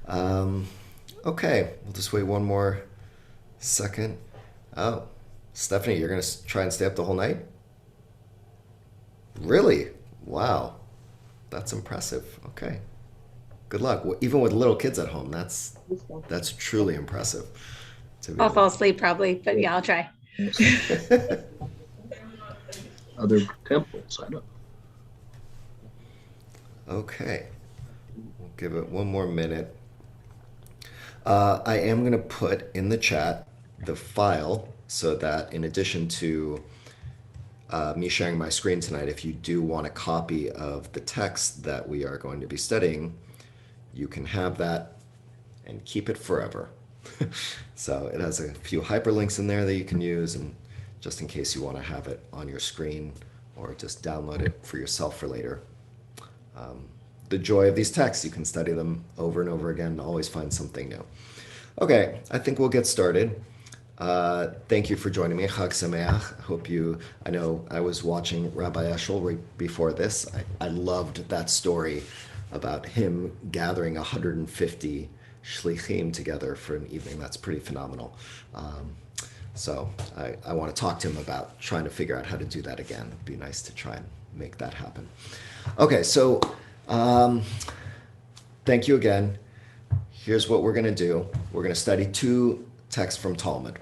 Um, okay, we'll just wait one more second. Oh, Stephanie, you're going to try and stay up the whole night? Really? Wow, that's impressive. Okay, good luck. Even with little kids at home, that's truly impressive to be I'll able fall asleep probably, but yeah, I'll try. to. Other temples. I don't Okay, we'll give it one more minute. I am going to put in the chat the file so that in addition to me sharing my screen tonight, if you do want a copy of the text that we are going to be studying, you can have that and keep it forever. So it has a few hyperlinks in there that you can use, and just in case you want to have it on your screen or just download it for yourself for later. The joy of these texts, you can study them over and over again and always find something new. Okay, I think we'll get started. Thank you for joining me. Chag Sameach. I know I was watching Rabbi Eshel right before this. I loved that story about him gathering 150 shlichim together for an evening. That's pretty phenomenal. So I want to talk to him about trying to figure out how to do that again. It'd be nice to try and make that happen. Okay, so um, thank you again. Here's what we're going to do. We're going to study two texts from Talmud.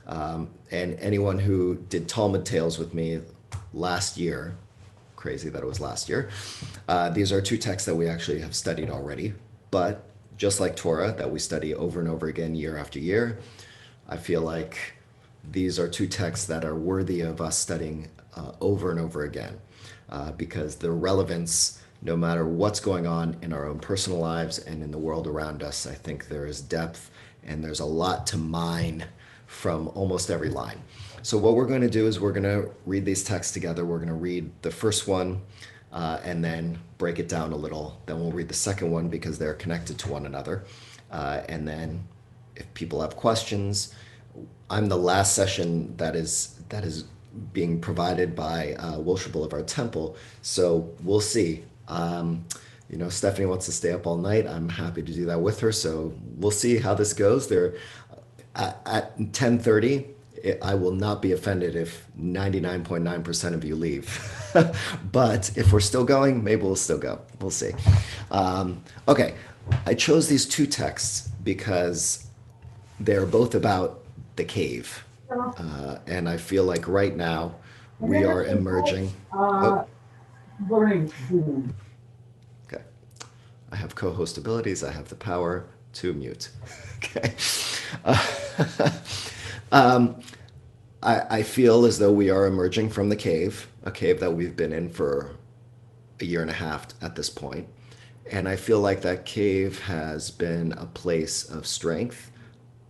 And anyone who did Talmud Tales with me last year, crazy that it was last year, these are two texts that we actually have studied already. But just like Torah, that we study over and over again year after year, I feel like these are two texts that are worthy of us studying over and over again because the relevance, no matter what's going on in our own personal lives and in the world around us, I think there is depth and there's a lot to mine from almost every line. So what we're going to do is we're going to read these texts together. We're going to read the first one and then break it down a little. Then we'll read the second one because they're connected to one another. And then if people have questions, I'm the last session that is being provided by Wilshire Boulevard Temple. So we'll see. Stephanie wants to stay up all night. I'm happy to do that with her. So we'll see how this goes. There, at 10:30, I will not be offended if 99.9% of you leave. But if we're still going, maybe we'll still go. We'll see. Okay, I chose these two texts because they're both about the cave. And I feel like right now we are emerging. Oh, okay. I have co host abilities, I have the power to mute. Okay. Uh, um, I feel as though we are emerging from the cave, a cave that we've been in for a year and a half at this point. And I feel like that cave has been a place of strength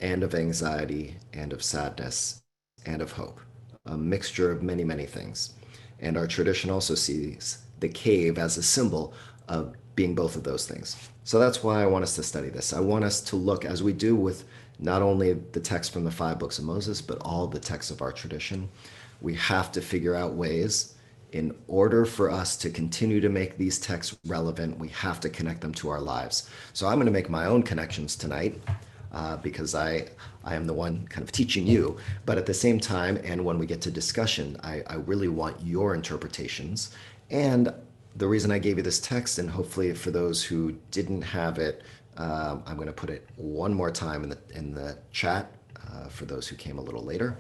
and of anxiety and of sadness and of hope, a mixture of many, many things. And our tradition also sees the cave as a symbol of being both of those things. So that's why I want us to study this. I want us to look, as we do with not only the text from the five books of Moses, but all the texts of our tradition. We have to figure out ways in order for us to continue to make these texts relevant, we have to connect them to our lives. So I'm going to make my own connections tonight because I am the one kind of teaching you. But at the same time, and when we get to discussion, I really want your interpretations. And the reason I gave you this text, and hopefully for those who didn't have it, I'm going to put it one more time in the chat for those who came a little later.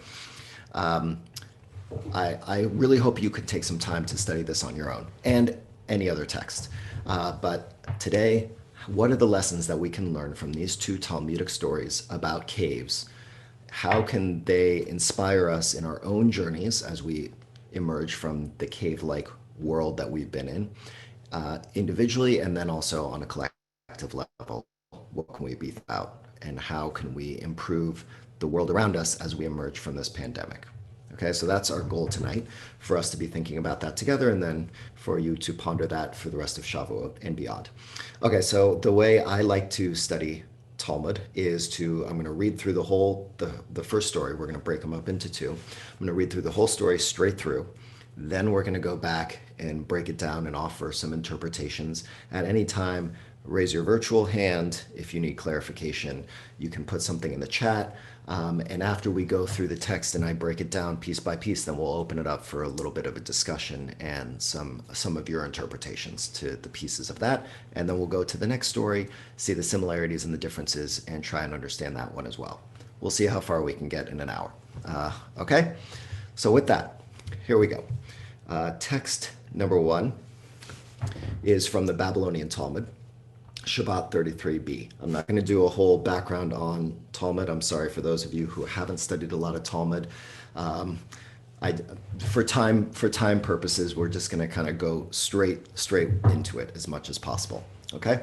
I really hope you could take some time to study this on your own and any other text. But today, what are the lessons that we can learn from these two Talmudic stories about caves? How can they inspire us in our own journeys as we emerge from the cave-like world that we've been in, individually and then also on a collective level? What can we be about, and how can we improve the world around us as we emerge from this pandemic? Okay, so that's our goal tonight, for us to be thinking about that together, and then for you to ponder that for the rest of Shavuot and beyond. Okay, so the way I like to study Talmud is I'm going to read through the first story. We're going to break them up into two. I'm going to read through the whole story straight through. Then we're going to go back and break it down and offer some interpretations. At any time, raise your virtual hand. If you need clarification, you can put something in the chat. And after we go through the text and I break it down piece by piece, then we'll open it up for a little bit of a discussion and some of your interpretations to the pieces of that. And then we'll go to the next story, see the similarities and the differences, and try and understand that one as well. We'll see how far we can get in an hour. Okay? So with that, here we go. Text number 1 is from the Babylonian Talmud, Shabbat 33b. I'm not going to do a whole background on Talmud. I'm sorry for those of you who haven't studied a lot of Talmud. For time purposes, we're just going to kind of go straight into it as much as possible. Okay?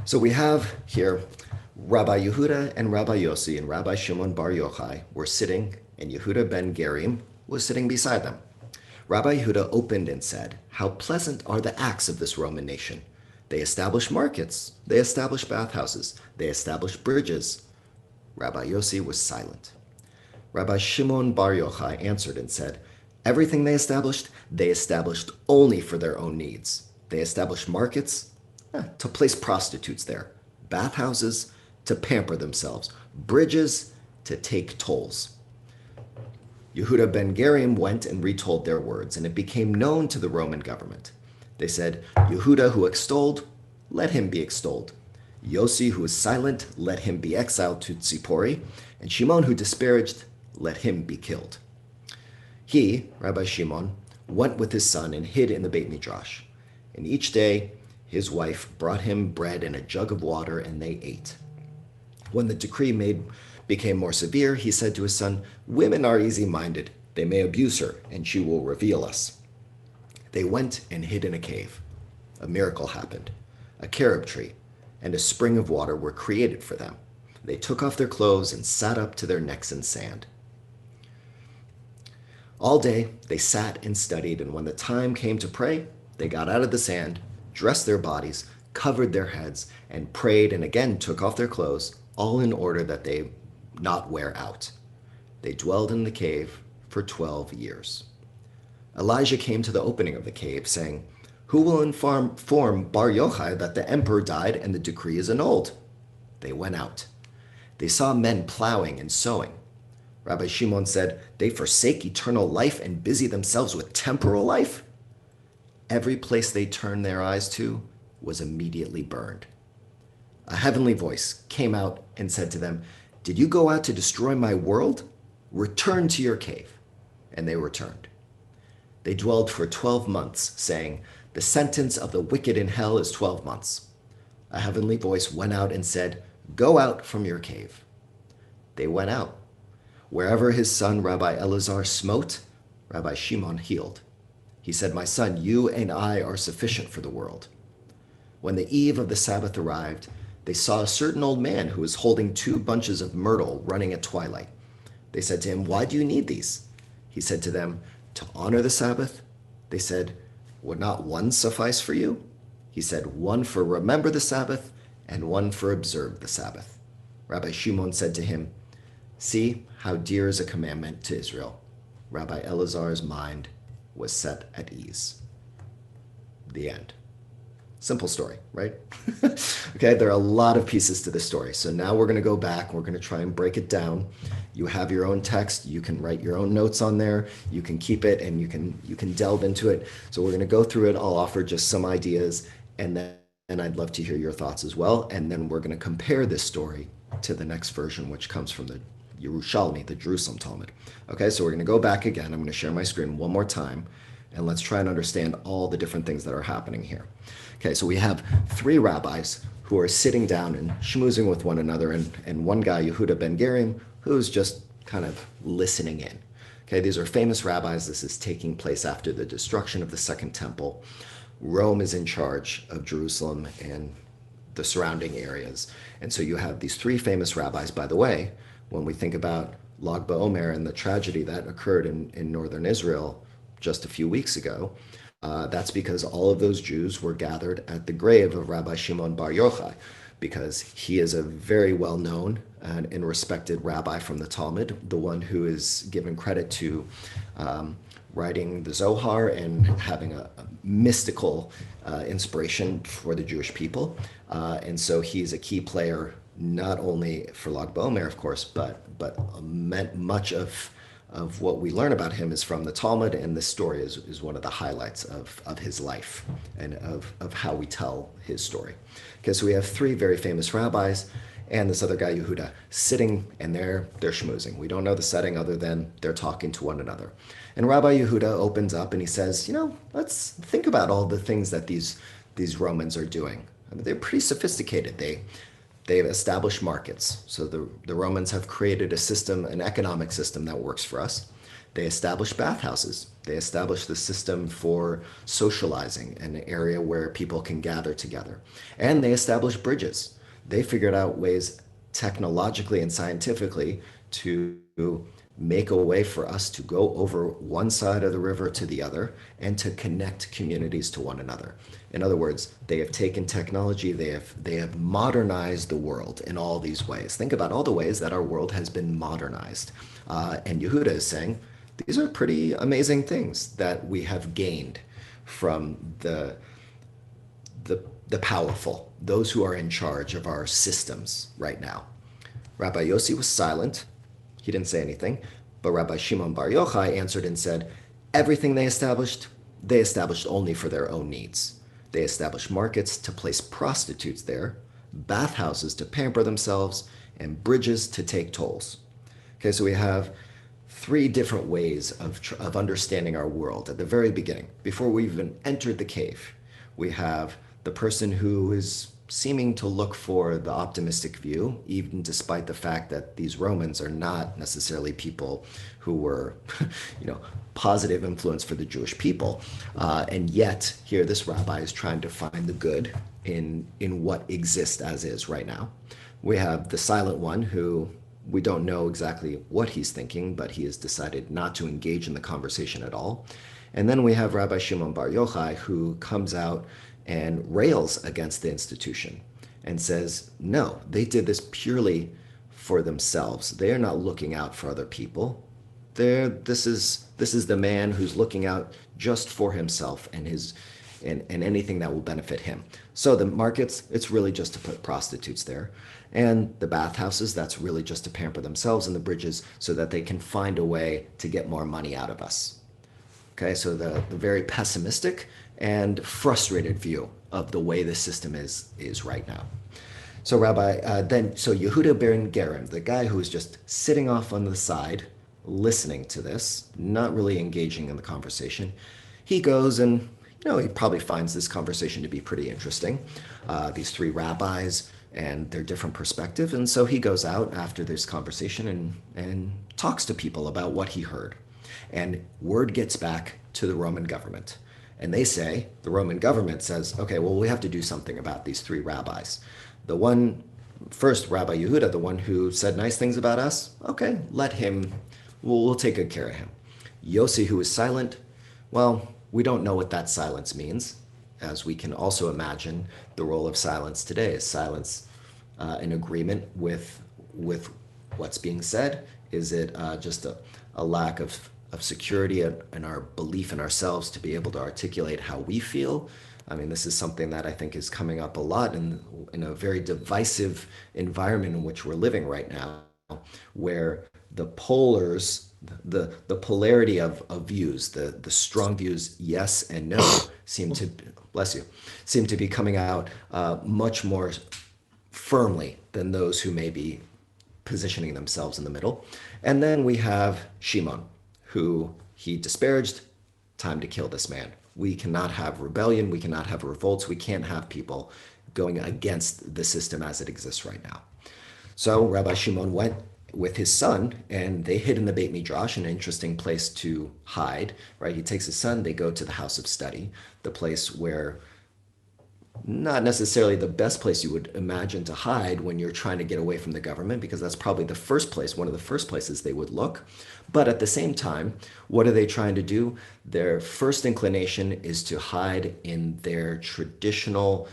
So we have here Rabbi Yehuda and Rabbi Yossi and Rabbi Shimon Bar Yochai were sitting, and Yehuda ben Gerim was sitting beside them. Rabbi Yehuda opened and said, "How pleasant are the acts of this Roman nation. They establish markets, they establish bathhouses, they establish bridges." Rabbi Yossi was silent. Rabbi Shimon Bar Yochai answered and said, "Everything they established only for their own needs. They established markets to place prostitutes there, bathhouses to pamper themselves, bridges to take tolls." Yehuda ben Gerim went and retold their words, and it became known to the Roman government. They said, "Yehuda who extolled, let him be extolled. Yossi who was silent, let him be exiled to Tzipori. And Shimon who disparaged, let him be killed." He, Rabbi Shimon, went with his son and hid in the Beit Midrash. And each day his wife brought him bread and a jug of water, and they ate. When the decree became more severe, he said to his son, "Women are easy-minded. They may abuse her, and she will reveal us." They went and hid in a cave. A miracle happened. A carob tree and a spring of water were created for them. They took off their clothes and sat up to their necks in sand. All day they sat and studied, and when the time came to pray, they got out of the sand, dressed their bodies, covered their heads, and prayed, and again took off their clothes, all in order that they not wear out. They dwelled in the cave for 12 years. Elijah came to the opening of the cave, saying, "Who will inform Bar Yochai that the emperor died and the decree is annulled?" They went out. They saw men plowing and sowing. Rabbi Shimon said, "They forsake eternal life and busy themselves with temporal life." Every place they turned their eyes to was immediately burned. A heavenly voice came out and said to them, "Did you go out to destroy my world? Return to your cave." And they returned. They dwelled for 12 months, saying, "The sentence of the wicked in hell is 12 months." A heavenly voice went out and said, "Go out from your cave." They went out. Wherever his son Rabbi Elazar smote, Rabbi Shimon healed. He said, "My son, you and I are sufficient for the world." When the eve of the Sabbath arrived, they saw a certain old man who was holding 2 bunches of myrtle running at twilight. They said to him, "Why do you need these?" He said to them, "To honor the Sabbath." They said, "Would not one suffice for you?" He said, "One for remember the Sabbath and one for observe the Sabbath." Rabbi Shimon said to him, "See how dear is a commandment to Israel." Rabbi Elazar's mind was set at ease. The end. Simple story, right? Okay, there are a lot of pieces to this story. So now we're going to go back. We're going to try and break it down. You have your own text. You can write your own notes on there. You can keep it and you can delve into it. So we're going to go through it. I'll offer just some ideas, and then I'd love to hear your thoughts as well. And then we're going to compare this story to the next version, which comes from the Yerushalmi, the Jerusalem Talmud. Okay, so we're going to go back again. I'm going to share my screen one more time, and let's try and understand all the different things that are happening here. Okay, so we have 3 rabbis who are sitting down and schmoozing with one another, and one guy, Yehuda ben Gerim, who's just kind of listening in. Okay, these are famous rabbis. This is taking place after the destruction of the Second Temple. Rome is in charge of Jerusalem and the surrounding areas. And so you have these 3 famous rabbis. By the way, when we think about Lag BaOmer and the tragedy that occurred in northern Israel just a few weeks ago, that's because all of those Jews were gathered at the grave of Rabbi Shimon Bar Yochai, because he is a very well-known and respected rabbi from the Talmud, the one who is given credit to writing the Zohar and having a mystical inspiration for the Jewish people. And so he's a key player, not only for Lag BaOmer, of course, but much of what we learn about him is from the Talmud, and this story is one of the highlights of his life and of how we tell his story. Okay, so we have three very famous rabbis and this other guy, Yehuda, sitting, and they're schmoozing. We don't know the setting other than they're talking to one another. And Rabbi Yehuda opens up and he says, let's think about all the things that these Romans are doing. I mean, they're pretty sophisticated. They've established markets. So the Romans have created a system, an economic system that works for us. They established bathhouses. They established the system for socializing, an area where people can gather together. And they established bridges. They figured out ways technologically and scientifically to make a way for us to go over one side of the river to the other and to connect communities to one another. In other words, they have taken technology, they have modernized the world in all these ways. Think about all the ways that our world has been modernized. And Yehuda is saying, these are pretty amazing things that we have gained from the powerful, those who are in charge of our systems right now. Rabbi Yossi was silent. He didn't say anything. But Rabbi Shimon Bar Yochai answered and said, everything they established only for their own needs. They established markets to place prostitutes there, bathhouses to pamper themselves, and bridges to take tolls. Okay, so we have three different ways of understanding our world. At the very beginning, before we even entered the cave, we have the person who is seeming to look for the optimistic view, even despite the fact that these Romans are not necessarily people who were, positive influence for the Jewish people. And yet, here this rabbi is trying to find the good in what exists as is right now. We have the silent one who we don't know exactly what he's thinking, but he has decided not to engage in the conversation at all. And then we have Rabbi Shimon Bar Yochai, who comes out and rails against the institution and says, no, they did this purely for themselves. They are not looking out for other people. This is the man who's looking out just for himself and anything that will benefit him. So the markets, it's really just to put prostitutes there. And the bathhouses, that's really just to pamper themselves, and the bridges so that they can find a way to get more money out of us. Okay, so the very pessimistic and frustrated view of the way the system is right now. So Yehuda ben Gerim, the guy who is just sitting off on the side, listening to this, not really engaging in the conversation, he goes and he probably finds this conversation to be pretty interesting. These three rabbis and their different perspectives, and so he goes out after this conversation and talks to people about what he heard. And word gets back to the Roman government. And the Roman government says, okay, well, we have to do something about these three rabbis. The one, first, Rabbi Yehuda, the one who said nice things about us, okay, let him, we'll take good care of him. Yossi, who is silent, well, we don't know what that silence means, as we can also imagine the role of silence today. Is silence in agreement with what's being said? Is it just a lack of security and our belief in ourselves to be able to articulate how we feel? I mean, this is something that I think is coming up a lot in a very divisive environment in which we're living right now, where the polarity of views, the strong views, yes and no, seem to be coming out much more firmly than those who may be positioning themselves in the middle. And then we have Shimon, who he disparaged. Time to kill this man. We cannot have rebellion. We cannot have revolts. We can't have people going against the system as it exists right now. So Rabbi Shimon went with his son, and they hid in the Beit Midrash, an interesting place to hide, right? He takes his son, they go to the house of study, the place where not necessarily the best place you would imagine to hide when you're trying to get away from the government, because that's probably one of the first places they would look. But at the same time, what are they trying to do? Their first inclination is to hide in their traditional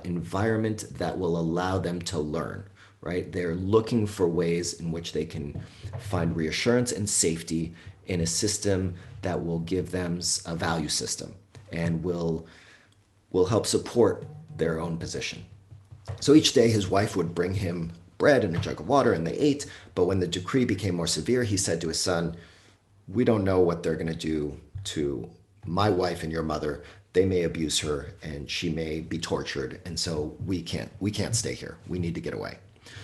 environment that will allow them to learn, right? They're looking for ways in which they can find reassurance and safety in a system that will give them a value system and will will help support their own position. So each day his wife would bring him bread and a jug of water, and they ate. But when the decree became more severe, he said to his son, we don't know what they're going to do to my wife and your mother. They may abuse her and she may be tortured. And so we can't stay here. We need to get away.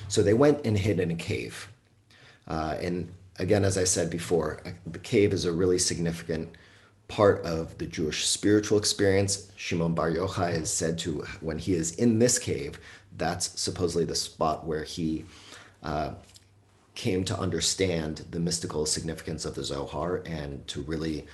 So they went and hid in a cave. And again, as I said before, the cave is a really significant part of the Jewish spiritual experience. Shimon Bar Yochai is said to, when he is in this cave, that's supposedly the spot where he came to understand the mystical significance of the Zohar and to really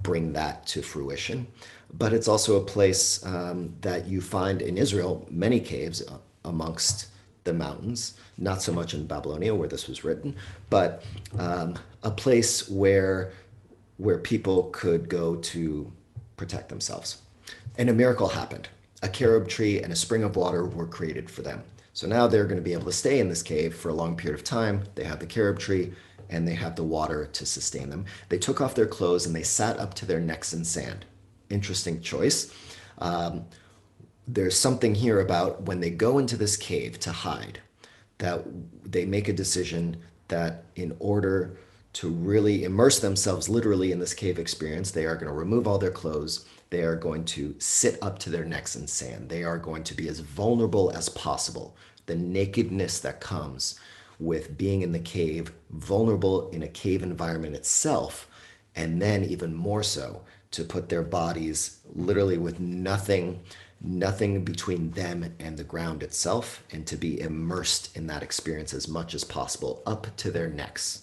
bring that to fruition. But it's also a place that you find in Israel, many caves amongst the mountains, not so much in Babylonia where this was written, but a place where people could go to protect themselves. And a miracle happened. A carob tree and a spring of water were created for them. So now they're going to be able to stay in this cave for a long period of time. They have the carob tree and they have the water to sustain them. They took off their clothes and they sat up to their necks in sand. Interesting choice. There's something here about when they go into this cave to hide, that they make a decision that in order to really immerse themselves literally in this cave experience, they are going to remove all their clothes. They are going to sit up to their necks in sand. They are going to be as vulnerable as possible. The nakedness that comes with being in the cave, vulnerable in a cave environment itself, and then even more so to put their bodies literally with nothing between them and the ground itself, and to be immersed in that experience as much as possible, up to their necks.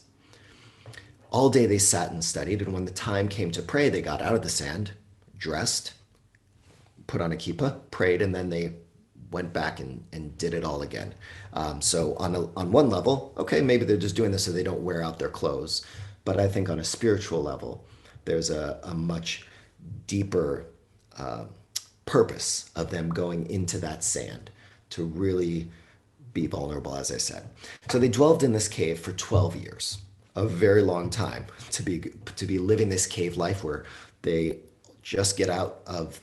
All day they sat and studied, and when the time came to pray, they got out of the sand, dressed, put on a kippah, prayed, and then they went back and did it all again. So on one level, okay, maybe they're just doing this so they don't wear out their clothes. But I think on a spiritual level, there's a much deeper purpose of them going into that sand to really be vulnerable, as I said. So they dwelled in this cave for 12 years, a very long time to be living this cave life where they just get out of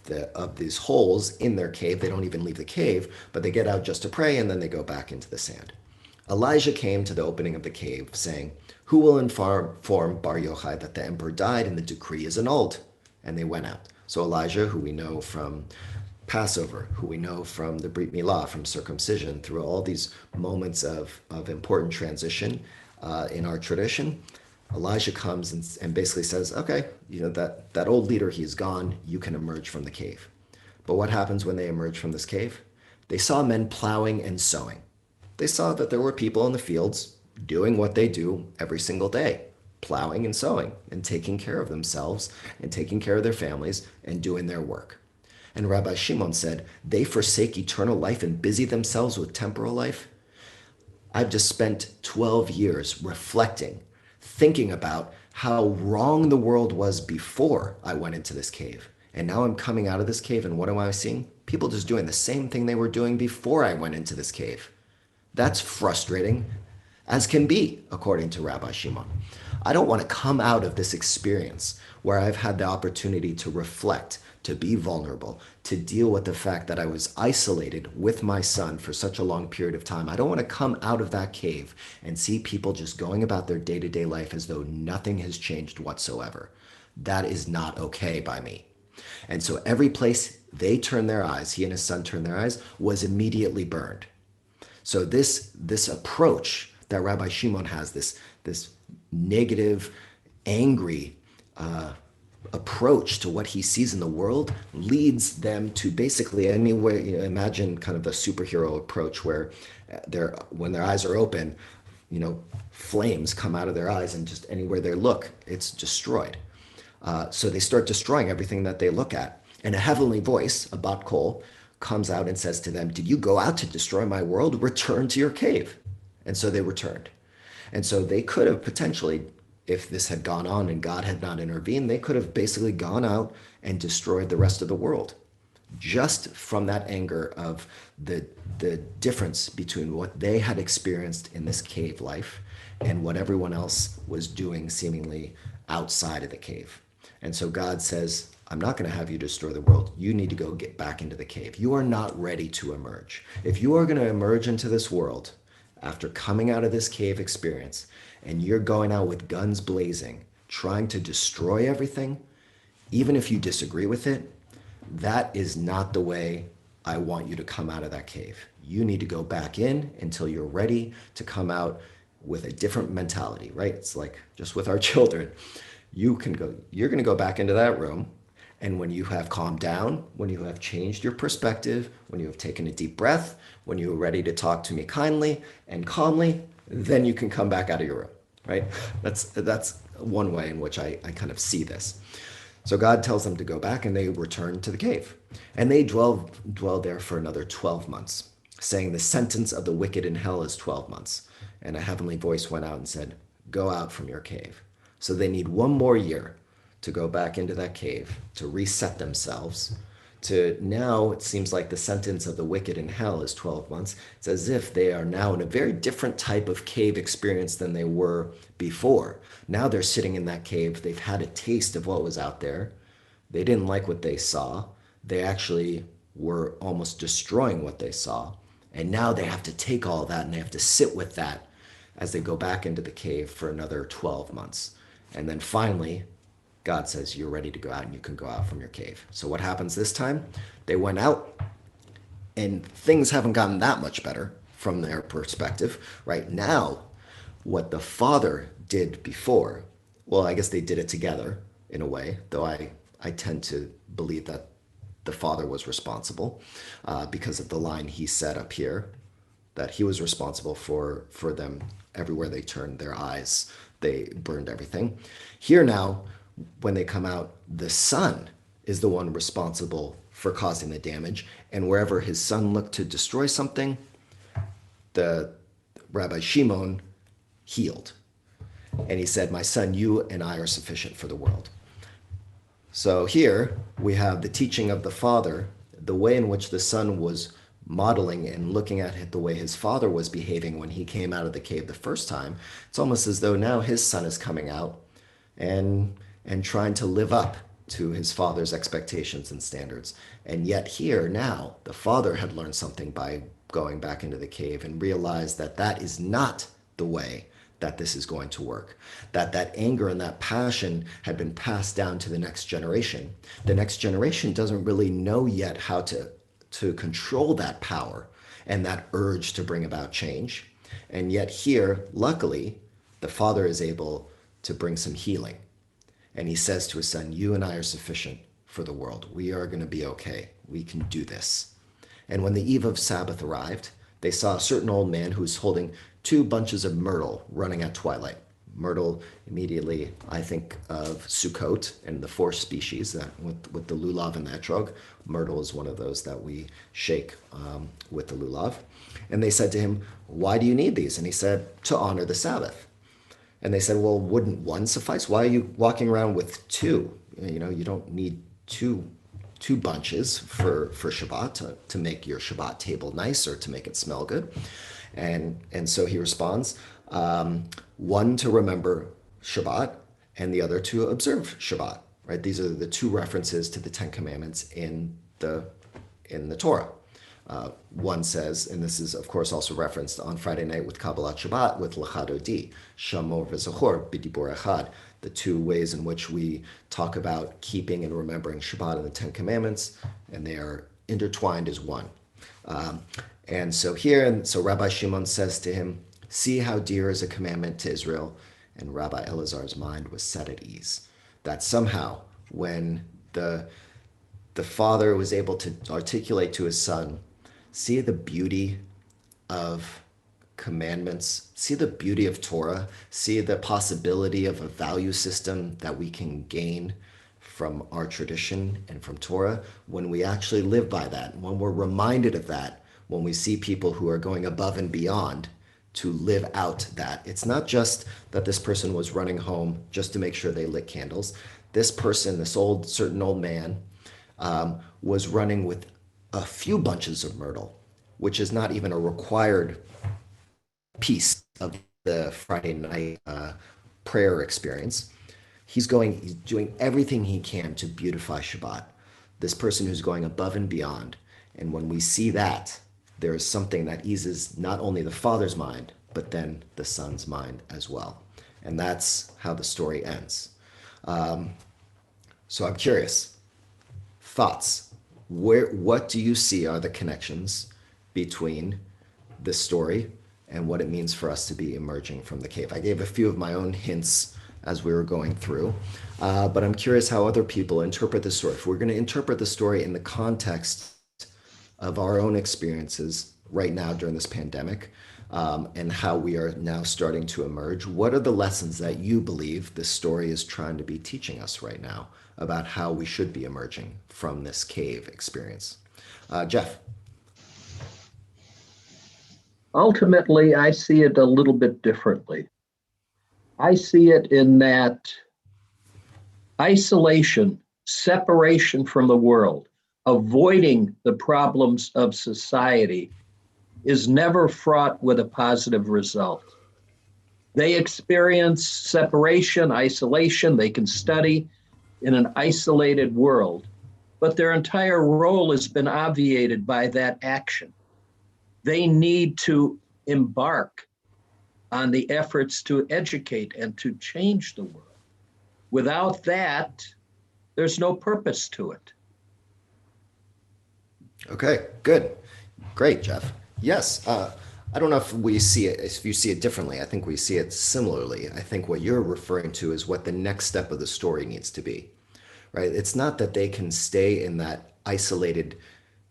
these holes in their cave. They don't even leave the cave, but they get out just to pray, and then they go back into the sand. Elijah came to the opening of the cave, saying, "Who will inform Bar Yochai that the emperor died and the decree is annulled?" And they went out. So Elijah, who we know from Passover, who we know from the Brit Milah, from circumcision, through all these moments of important transition in our tradition, Elijah comes and basically says, okay, that old leader, he's gone. You can emerge from the cave. But what happens when they emerge from this cave? They saw men plowing and sowing. They saw that there were people in the fields doing what they do every single day, plowing and sowing and taking care of themselves and taking care of their families and doing their work. And Rabbi Shimon said, they forsake eternal life and busy themselves with temporal life. I've just spent 12 years reflecting, thinking about how wrong the world was before I went into this cave. And now I'm coming out of this cave, and what am I seeing? People just doing the same thing they were doing before I went into this cave. That's frustrating as can be, according to Rabbi Shimon. I don't want to come out of this experience where I've had the opportunity to reflect, to be vulnerable, to deal with the fact that I was isolated with my son for such a long period of time. I don't want to come out of that cave and see people just going about their day-to-day life as though nothing has changed whatsoever. That is not okay by me. And so every place they turned their eyes, he and his son turned their eyes, was immediately burned. So this approach that Rabbi Shimon has, this negative, angry approach to what he sees in the world, leads them to basically, imagine kind of the superhero approach where when their eyes are open, flames come out of their eyes, and just anywhere they look, it's destroyed. So they start destroying everything that they look at. And a heavenly voice, a bat kol, comes out and says to them, did you go out to destroy my world? Return to your cave. And so they returned. And so they could have potentially, if this had gone on and God had not intervened, they could have basically gone out and destroyed the rest of the world, just from that anger of the difference between what they had experienced in this cave life and what everyone else was doing seemingly outside of the cave. And so God says, I'm not going to have you destroy the world. You need to go get back into the cave. You are not ready to emerge. If you are going to emerge into this world after coming out of this cave experience and you're going out with guns blazing, trying to destroy everything, even if you disagree with it, that is not the way I want you to come out of that cave. You need to go back in until you're ready to come out with a different mentality, right? It's like just with our children. You're going to go back into that room. And when you have calmed down, when you have changed your perspective, when you have taken a deep breath, when you are ready to talk to me kindly and calmly, then you can come back out of your room, right? That's one way in which I kind of see this. So God tells them to go back, and they return to the cave. And they dwell there for another 12 months, saying the sentence of the wicked in hell is 12 months. And a heavenly voice went out and said, go out from your cave. So they need one more year to go back into that cave, to reset themselves. To now, it seems like the sentence of the wicked in hell is 12 months. It's as if they are now in a very different type of cave experience than they were before. Now they're sitting in that cave. They've had a taste of what was out there. They didn't like what they saw. They actually were almost destroying what they saw. And now they have to take all that and they have to sit with that as they go back into the cave for another 12 months. And then finally, God says, you're ready to go out and you can go out from your cave. So what happens this time? They went out and things haven't gotten that much better from their perspective. Right now, what the father did before, well, I guess they did it together in a way, though I tend to believe that the father was responsible because of the line he set up here, that he was responsible for them everywhere they turned their eyes. They burned everything. Here now, when they come out, the son is the one responsible for causing the damage. And wherever his son looked to destroy something, the Rabbi Shimon healed. And he said, my son, you and I are sufficient for the world. So here we have the teaching of the father, the way in which the son was modeling and looking at the way his father was behaving when he came out of the cave the first time. It's almost as though now his son is coming out and trying to live up to his father's expectations and standards. And yet here now, the father had learned something by going back into the cave and realized that that is not the way that this is going to work. That anger and that passion had been passed down to the next generation. The next generation doesn't really know yet how to control that power and that urge to bring about change. And yet here, luckily, the father is able to bring some healing. And he says to his son, you and I are sufficient for the world. We are going to be okay. We can do this. And when the eve of Sabbath arrived, they saw a certain old man who was holding 2 bunches of myrtle running at twilight. Myrtle, immediately, I think of Sukkot and the 4 species that with the lulav and the etrog. Myrtle is one of those that we shake with the lulav. And they said to him, why do you need these? And he said, to honor the Sabbath. And they said, well, wouldn't one suffice? Why are you walking around with 2? You don't need two bunches for Shabbat to make your Shabbat table nice or to make it smell good. And so he responds, one to remember Shabbat and the other to observe Shabbat, right? These are the 2 references to the 10 Commandments in the Torah. One says, and this is of course also referenced on Friday night with Kabbalat Shabbat with Lachad Odi, Shamor v'Zachor b'Dibur Echad, the 2 ways in which we talk about keeping and remembering Shabbat and the 10 Commandments, and they are intertwined as one. And so Rabbi Shimon says to him, see how dear is a commandment to Israel. And Rabbi Elazar's mind was set at ease. That somehow when the father was able to articulate to his son, see the beauty of commandments, see the beauty of Torah, see the possibility of a value system that we can gain from our tradition and from Torah, when we actually live by that, when we're reminded of that, when we see people who are going above and beyond to live out that. It's not just that this person was running home just to make sure they lit candles. This person, this certain old man, was running with a few bunches of myrtle, which is not even a required piece of the Friday night prayer experience. He's doing everything he can to beautify Shabbat. This person who's going above and beyond. And when we see that, there is something that eases not only the father's mind, but then the son's mind as well. And that's how the story ends. So I'm curious, thoughts? What do you see are the connections between this story and what it means for us to be emerging from the cave? I gave a few of my own hints as we were going through, but I'm curious how other people interpret the story. If we're going to interpret the story in the context of our own experiences right now during this pandemic, and how we are now starting to emerge, what are the lessons that you believe this story is trying to be teaching us right now about how we should be emerging from this cave experience? Jeff. Ultimately, I see it a little bit differently. I see it in that isolation, separation from the world, avoiding the problems of society is never fraught with a positive result. They experience separation, isolation, they can study in an isolated world, but their entire role has been obviated by that action. They need to embark on the efforts to educate and to change the world. Without that, there's no purpose to it. Okay, good. Great, Jeff. Yes, I don't know if you see it differently. I think we see it similarly. I think what you're referring to is what the next step of the story needs to be, right? It's not that they can stay in that isolated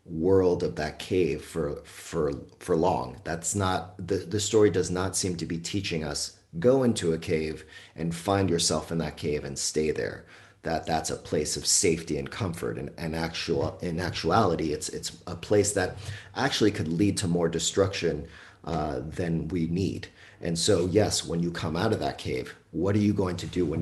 world of that cave for long. That's not the story does not seem to be teaching us go into a cave and find yourself in that cave and stay there. That's a place of safety and comfort, and in actuality it's a place that actually could lead to more destruction than we need. And so yes, when you come out of that cave, what are you going to do when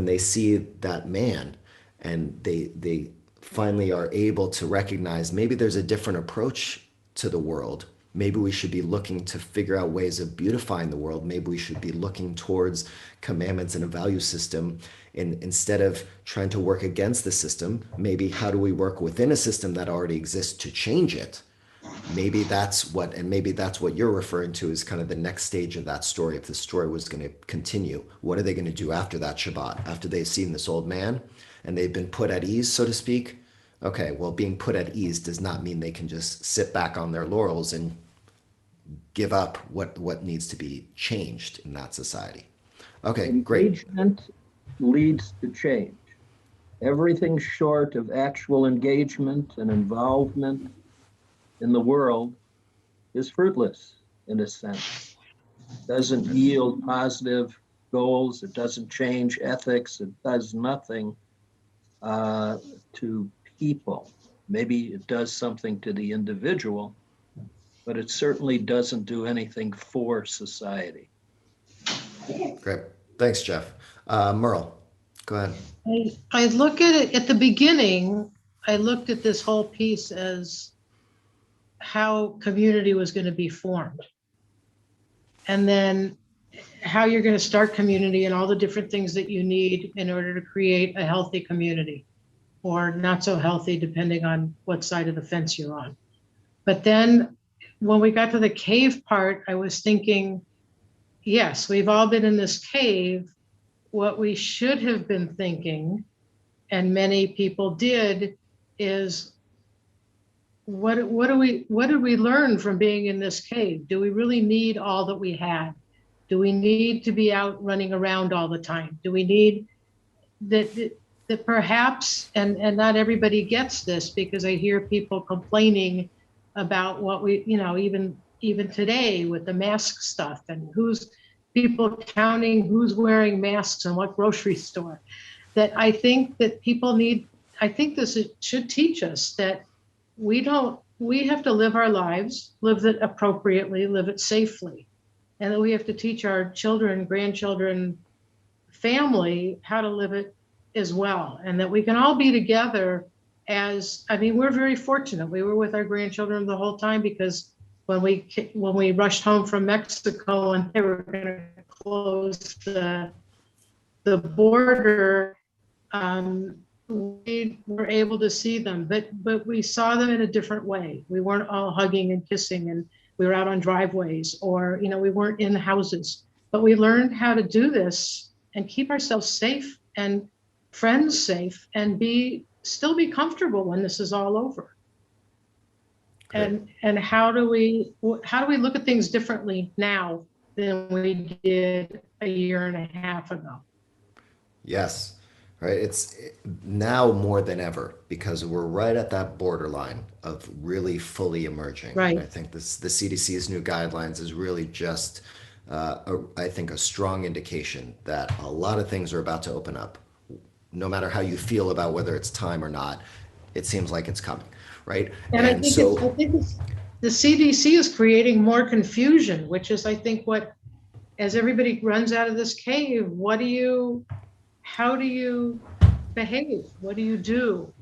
they see that man and they finally are able to recognize maybe there's a different approach to the world. Maybe we should be looking to figure out ways of beautifying the world. Maybe we should be looking towards commandments and a value system instead of trying to work against the system. Maybe how do we work within a system that already exists to change it? Maybe that's what you're referring to as kind of the next stage of that story. If the story was going to continue, what are they going to do after that Shabbat? After they've seen this old man and they've been put at ease, so to speak? Okay, well, being put at ease does not mean they can just sit back on their laurels and give up what needs to be changed in that society. Okay, great. Engagement leads to change. Everything short of actual engagement and involvement in the world is fruitless in a sense. It doesn't yield positive goals. It doesn't change ethics. It does nothing to people. Maybe it does something to the individual, but it certainly doesn't do anything for society. Great. Thanks, Jeff. Merle, go ahead. I look at it at the beginning. I looked at this whole piece as how community was going to be formed, and then how you're going to start community and all the different things that you need in order to create a healthy community, or not so healthy, depending on what side of the fence you're on. But then when we got to the cave part, I was thinking, yes, we've all been in this cave. What we should have been thinking, and many people did, is what did we learn from being in this cave? Do we really need all that we had? Do we need to be out running around all the time? Do we need that perhaps, and not everybody gets this, because I hear people complaining about what we, even today with the mask stuff, and people counting who's wearing masks in what grocery store, that I think that I think this should teach us that we have to live our lives, live it appropriately, live it safely. And that we have to teach our children, grandchildren, family how to live it as well. And that we can all be together we're very fortunate. We were with our grandchildren the whole time, because when we rushed home from Mexico and they were going to close the the border, we were able to see them, but we saw them in a different way. We weren't all hugging and kissing, and we were out on driveways, or we weren't in houses. But we learned how to do this and keep ourselves safe and friends safe, and still be comfortable when this is all over. Great. And how do we look at things differently now than we did a year and a half ago? Yes, right. It's now more than ever because we're right at that borderline of really fully emerging. And Right. I think the CDC's new guidelines is really just, I think, a strong indication that a lot of things are about to open up. No matter how you feel about whether it's time or not, it seems like it's coming, right? And I And think so, the CDC is creating more confusion, which is, I think, as everybody runs out of this cave, how do you behave? What do you do?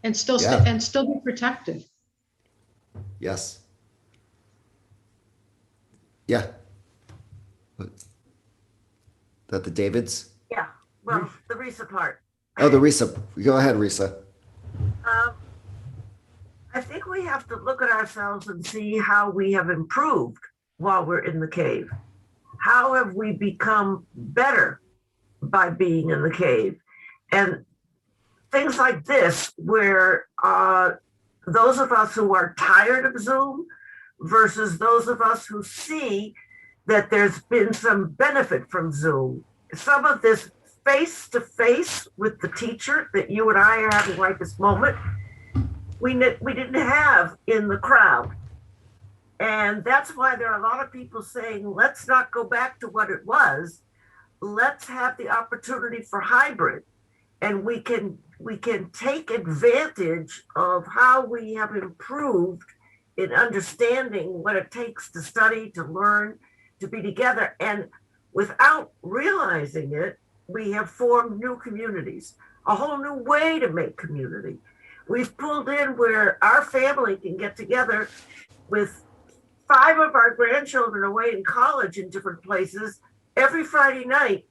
And still yeah, be protected. yes, yeah. That the Davids? Yeah, well, the recent part. Oh, the Risa. Go ahead, Risa. Um, I think we have to look at ourselves and see how we have improved while we're in the cave. How have we become better by being in the cave? And things like this, where those of us who are tired of Zoom versus those of us who see that there's been some benefit from Zoom. Some of this face to face with the teacher that you and I are having right this moment, we didn't have in the crowd. And that's why there are a lot of people saying, let's not go back to what it was. Let's have the opportunity for hybrid. And we can take advantage of how we have improved in understanding what it takes to study, to learn, to be together. And without realizing it, we have formed new communities, a whole new way to make community. We've pulled in where our family can get together with 5 of our grandchildren away in college in different places. Every Friday night,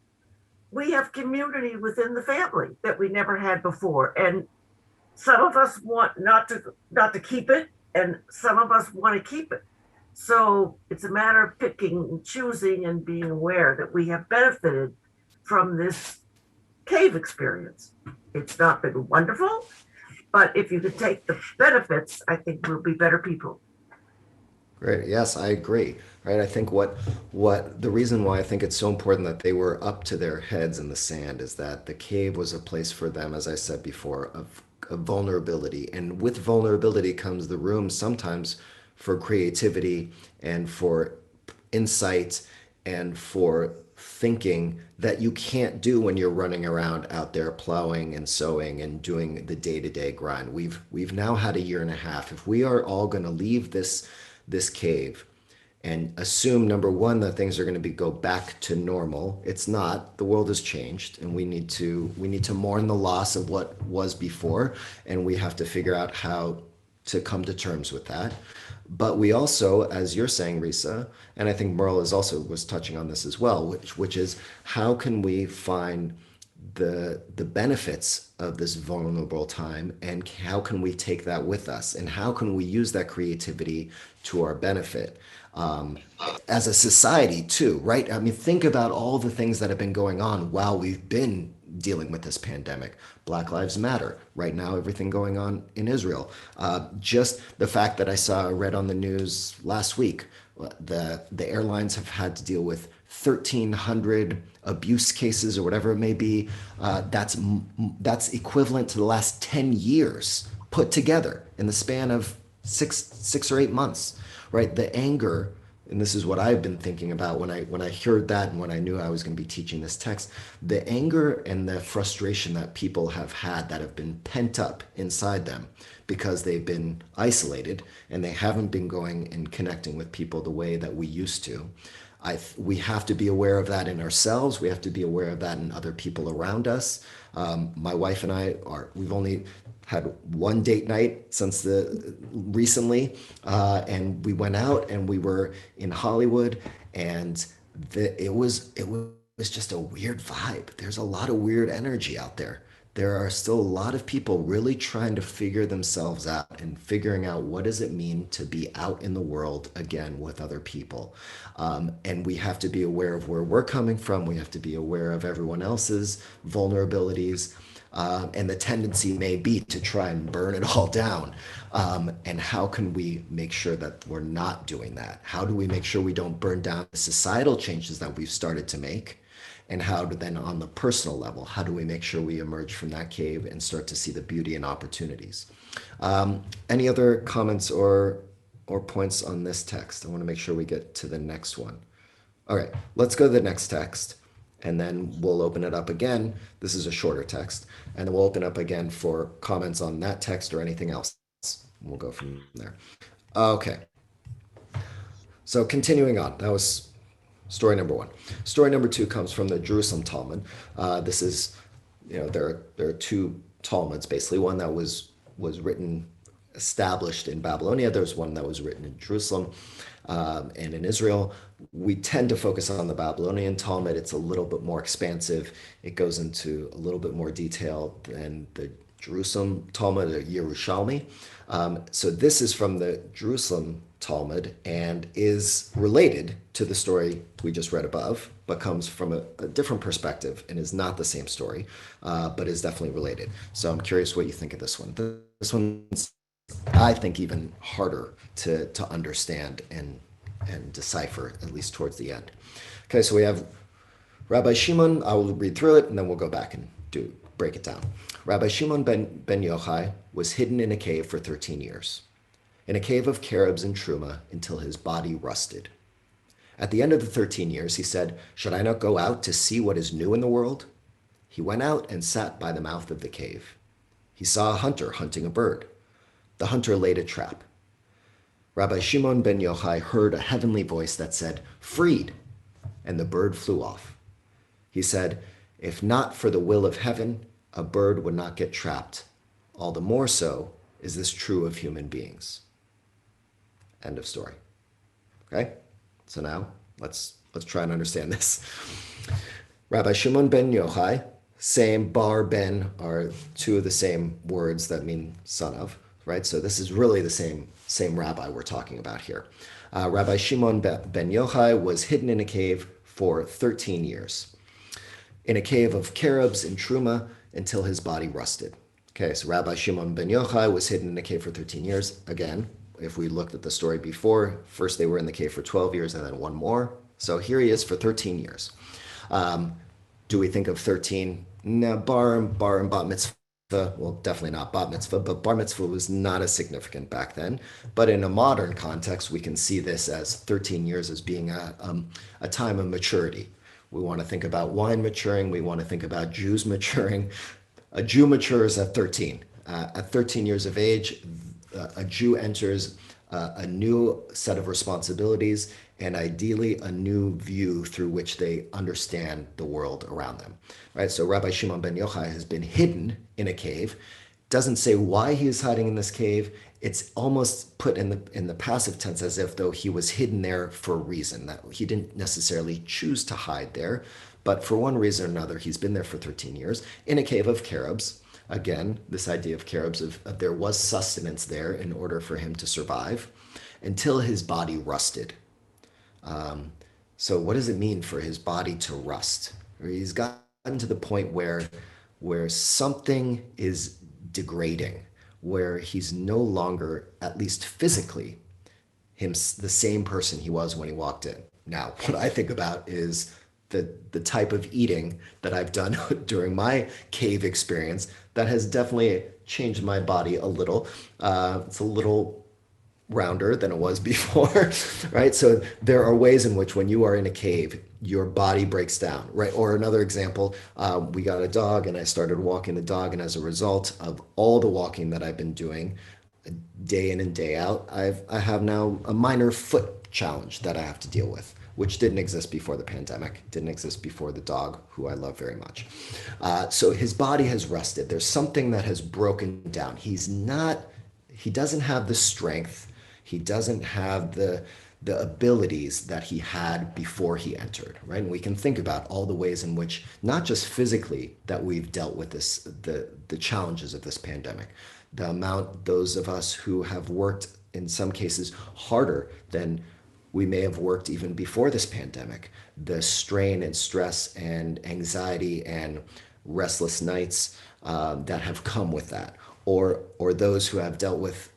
we have community within the family that we never had before. And some of us want not to keep it, and some of us want to keep it. So it's a matter of picking and choosing and being aware that we have benefited from this cave experience. It's not been wonderful, but if you could take the benefits, I think we'll be better people. Great. Yes, I agree. Right. I think what the reason why I think it's so important that they were up to their heads in the sand is that the cave was a place for them, as I said before, of vulnerability. And with vulnerability comes the room sometimes for creativity and for insight and for thinking that you can't do when you're running around out there plowing and sowing and doing the day-to-day grind. We've now had a year and a half. If we are all going to leave this cave and assume, number one, that things are going to go back to normal, it's not. The world has changed, and we need to mourn the loss of what was before, and we have to figure out how to come to terms with that. But we also, as you're saying, Risa, and I think Merle was touching on this as well, which is how can we find the benefits of this vulnerable time, and how can we take that with us, and how can we use that creativity to our benefit as a society too, right? I mean, think about all the things that have been going on while we've been dealing with this pandemic. Black Lives Matter. Right now, everything going on in Israel. Just the fact that I read on the news last week, the airlines have had to deal with 1,300 abuse cases or whatever it may be. That's equivalent to the last 10 years put together in the span of six or 8 months, right? The anger, and this is what I've been thinking about when I heard that and when I knew I was going to be teaching this text, the anger and the frustration that people have had that have been pent up inside them because they've been isolated and they haven't been going and connecting with people the way that we used to. We have to be aware of that in ourselves. We have to be aware of that in other people around us. My wife and we've only had one date night since recently, and we went out and we were in Hollywood, and it was was just a weird vibe. There's a lot of weird energy out there. There are still a lot of people really trying to figure themselves out and figuring out what does it mean to be out in the world again with other people. And we have to be aware of where we're coming from. We have to be aware of everyone else's vulnerabilities. And the tendency may be to try and burn it all down. And how can we make sure that we're not doing that? How do we make sure we don't burn down the societal changes that we've started to make? And how do then on the personal level, how do we make sure we emerge from that cave and start to see the beauty and opportunities? Any other comments or points on this text? I want to make sure we get to the next one. All right, let's go to the next text, and then we'll open it up again. This is a shorter text, and then we'll open up again for comments on that text or anything else. We'll go from there. Okay. So continuing on, that was story number one. Story number two comes from the Jerusalem Talmud. This is, there are two Talmuds basically. One that was written, established in Babylonia. There's one that was written in Jerusalem and in Israel. We tend to focus on the Babylonian Talmud. It's a little bit more expansive. It goes into a little bit more detail than the Jerusalem Talmud, or Yerushalmi. So this is from the Jerusalem Talmud and is related to the story we just read above, but comes from a different perspective and is not the same story, but is definitely related. So I'm curious what you think of this one. This one's, I think, even harder to understand and decipher, at least towards the end. Okay, so we have Rabbi Shimon. I will read through it and then we'll go back and break it down. Rabbi Shimon ben Yochai was hidden in a cave for 13 years, in a cave of cherubs and truma, until his body rusted. At the end of the 13 years, he said, "Should I not go out to see what is new in the world?" He went out and sat by the mouth of the cave. He saw a hunter hunting a bird. The hunter laid a trap. Rabbi Shimon ben Yochai heard a heavenly voice that said, "Freed," and the bird flew off. He said, "If not for the will of heaven, a bird would not get trapped. All the more so is this true of human beings." End of story. Okay? So now let's try and understand this. Rabbi Shimon ben Yochai, same bar ben are two of the same words that mean son of, right? So this is really the same rabbi we're talking about here. Rabbi Shimon ben Yochai was hidden in a cave for 13 years, in a cave of cherubs and truma, until his body rusted. Okay, so Rabbi Shimon ben Yochai was hidden in a cave for 13 years. Again, if we looked at the story before, first they were in the cave for 12 years and then one more. So here he is for 13 years. Do we think of 13? No, bar and bat mitzvah. Well, definitely not bat mitzvah, but bar mitzvah was not as significant back then. But in a modern context, we can see this as 13 years as being a time of maturity. We want to think about wine maturing. We want to think about Jews maturing. A Jew matures at 13. At 13 years of age, a Jew enters a new set of responsibilities and ideally a new view through which they understand the world around them. Right? So Rabbi Shimon ben Yochai has been hidden in a cave. Doesn't say why he is hiding in this cave. It's almost put in the passive tense as if though he was hidden there for a reason, that he didn't necessarily choose to hide there, but for one reason or another, he's been there for 13 years in a cave of cherubs. Again, this idea of cherubs, of there was sustenance there in order for him to survive, until his body rusted. So what does it mean for his body to rust? He's gotten to the point where something is degrading, where he's no longer, at least physically, the same person he was when he walked in. Now, what I think about is the type of eating that I've done during my cave experience that has definitely changed my body a little. It's a little rounder than it was before, right? So there are ways in which when you are in a cave, your body breaks down, right? Or another example, we got a dog and I started walking the dog, and as a result of all the walking that I've been doing day in and day out, I have now a minor foot challenge that I have to deal with, which didn't exist before the pandemic, didn't exist before the dog, who I love very much. So his body has rusted. There's something that has broken down. He doesn't have the strength. He doesn't have the abilities that he had before he entered, right? And we can think about all the ways in which, not just physically, that we've dealt with the challenges of this pandemic, the amount, those of us who have worked in some cases harder than we may have worked even before this pandemic, the strain and stress and anxiety and restless nights that have come with that, or those who have dealt with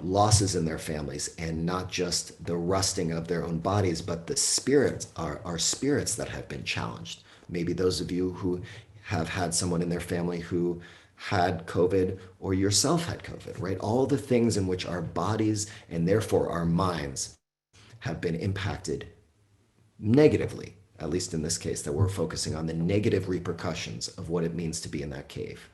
losses in their families, and not just the rusting of their own bodies, but the spirits, our spirits that have been challenged. Maybe those of you who have had someone in their family who had COVID, or yourself had COVID, right? All the things in which our bodies and therefore our minds have been impacted negatively, at least in this case, that we're focusing on the negative repercussions of what it means to be in that cave.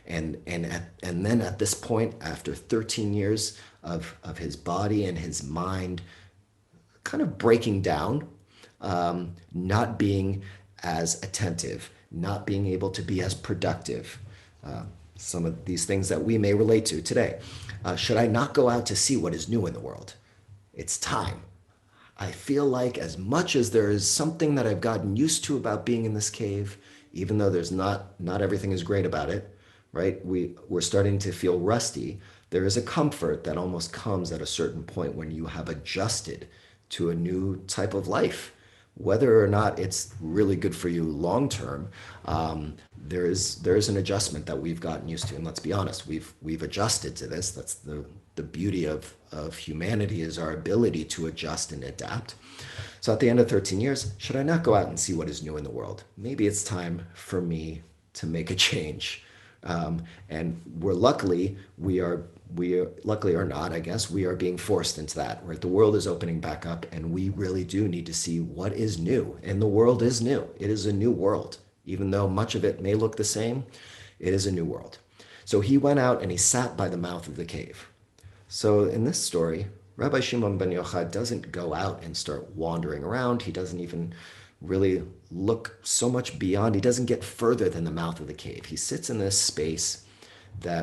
And then at this point, after 13 years of his body and his mind kind of breaking down, not being as attentive, not being able to be as productive, some of these things that we may relate to today. Should I not go out to see what is new in the world? It's time. I feel like as much as there is something that I've gotten used to about being in this cave, even though there's not everything is great about it, right? We're starting to feel rusty. There is a comfort that almost comes at a certain point when you have adjusted to a new type of life. Whether or not it's really good for you long term, there is an adjustment that we've gotten used to. And let's be honest, we've adjusted to this. That's the beauty of humanity, is our ability to adjust and adapt. So at the end of 13 years, should I not go out and see what is new in the world? Maybe it's time for me to make a change. And we are luckily or not, I guess, we are being forced into that, right? The world is opening back up, and we really do need to see what is new. And the world is new. It is a new world. Even though much of it may look the same, it is a new world. So he went out and he sat by the mouth of the cave. So in this story, Rabbi Shimon ben Yochai doesn't go out and start wandering around. He doesn't even really look so much beyond. He doesn't get further than the mouth of the cave. He sits in this space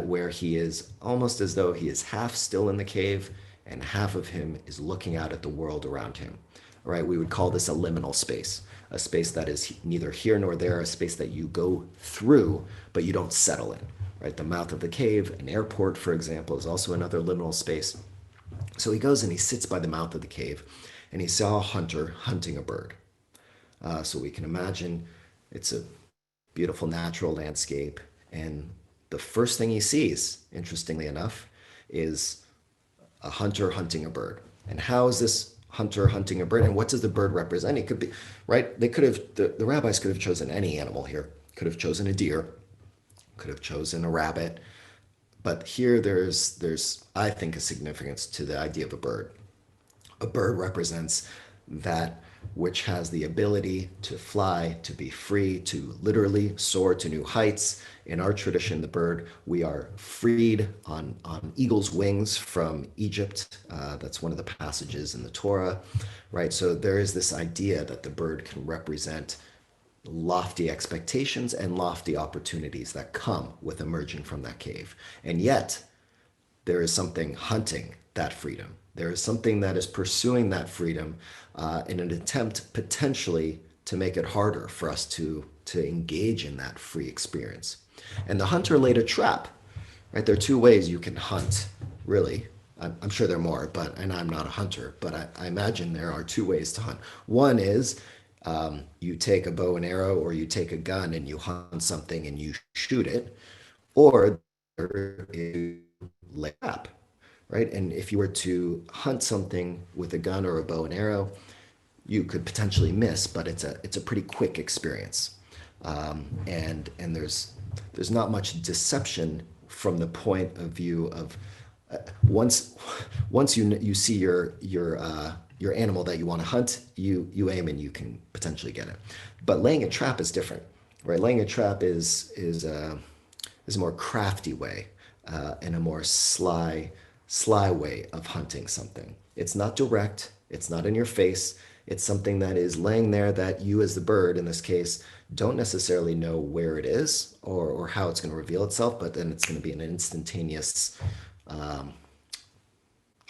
where he is almost as though he is half still in the cave and half of him is looking out at the world around him. All right, we would call this a liminal space, a space that is neither here nor there, a space that you go through, but you don't settle in. Right, the mouth of the cave, an airport, for example, is also another liminal space. So he goes and he sits by the mouth of the cave, and he saw a hunter hunting a bird. So we can imagine it's a beautiful natural landscape, and the first thing he sees, interestingly enough, is a hunter hunting a bird. And how is this hunter hunting a bird, and what does the bird represent? It could be, right? The rabbis could have chosen any animal here. Could have chosen a deer, could have chosen a rabbit, but here there's I think a significance to the idea of a bird. A bird represents that which has the ability to fly, to be free, to literally soar to new heights. In our tradition, the bird, we are freed on eagle's wings from Egypt. That's one of the passages in the Torah, right? So there is this idea that the bird can represent lofty expectations and lofty opportunities that come with emerging from that cave. And yet, there is something hunting that freedom. There is something that is pursuing that freedom in an attempt potentially to make it harder for us to engage in that free experience. And the hunter laid a trap, right? There are two ways you can hunt, really. I'm sure there are more, and I'm not a hunter, but I imagine there are two ways to hunt. One is you take a bow and arrow, or you take a gun and you hunt something and you shoot it, or you lay a trap, right? And if you were to hunt something with a gun or a bow and arrow, you could potentially miss, but it's a pretty quick experience, and there's not much deception from the point of view of once you see your animal that you want to hunt, you aim and you can potentially get it. But laying a trap is different, right? Laying a trap is a more crafty way and a more sly way of hunting something. It's not direct. It's not in your face. It's something that is laying there that you, as the bird in this case, don't necessarily know where it is or how it's going to reveal itself, but then it's going to be an instantaneous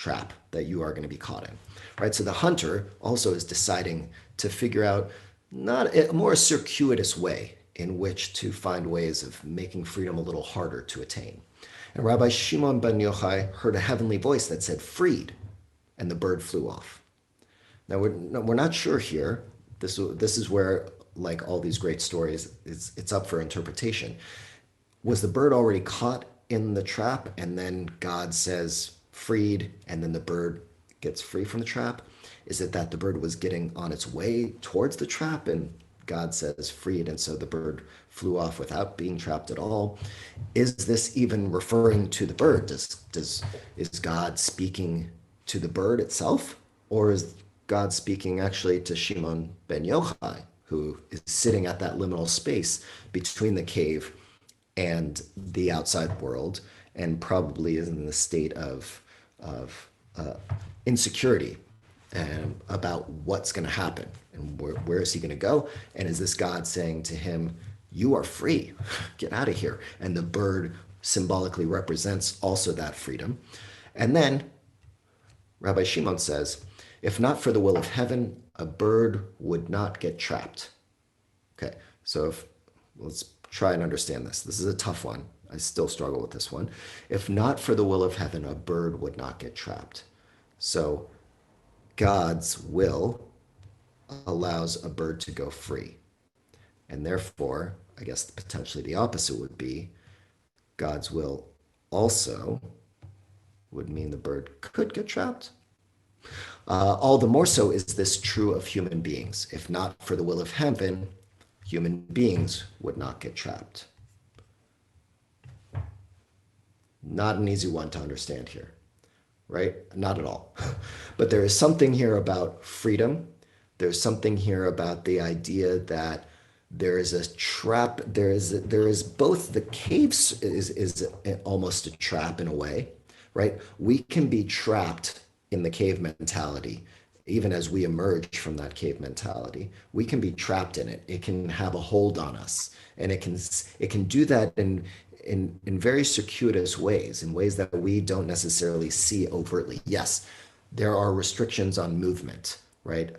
trap that you are going to be caught in, right? So the hunter also is deciding to figure out not a more circuitous way in which to find ways of making freedom a little harder to attain. And Rabbi Shimon ben Yochai heard a heavenly voice that said, "Freed," and the bird flew off. Now, we're not sure here. This is where, like all these great stories, it's up for interpretation. Was the bird already caught in the trap, and then God says, "Freed," and then the bird gets free from the trap? Is it that the bird was getting on its way towards the trap, and God says, "Freed," and so the bird flew off without being trapped at all? Is this even referring to the bird? Is God speaking to the bird itself, or is God speaking actually to Shimon ben Yochai, who is sitting at that liminal space between the cave and the outside world, and probably is in the state of insecurity and about what's going to happen and where is he going to go? And is this God saying to him, "You are free, get out of here"? And the bird symbolically represents also that freedom. And then Rabbi Shimon says, "If not for the will of heaven, a bird would not get trapped." Okay, so let's try and understand this. This is a tough one. I still struggle with this one. If not for the will of heaven, a bird would not get trapped. So God's will allows a bird to go free. And therefore, I guess potentially the opposite would be God's will also would mean the bird could get trapped. All the more so is this true of human beings. If not for the will of heaven, human beings would not get trapped. Not an easy one to understand here, right? Not at all. But there is something here about freedom. There's something here about the idea that there is a trap. There is both the caves is almost a trap in a way, right? We can be trapped in the cave mentality. Even as we emerge from that cave mentality, we can be trapped in it. It can have a hold on us, and it can do that in very circuitous ways, in ways that we don't necessarily see overtly. Yes, there are restrictions on movement, right?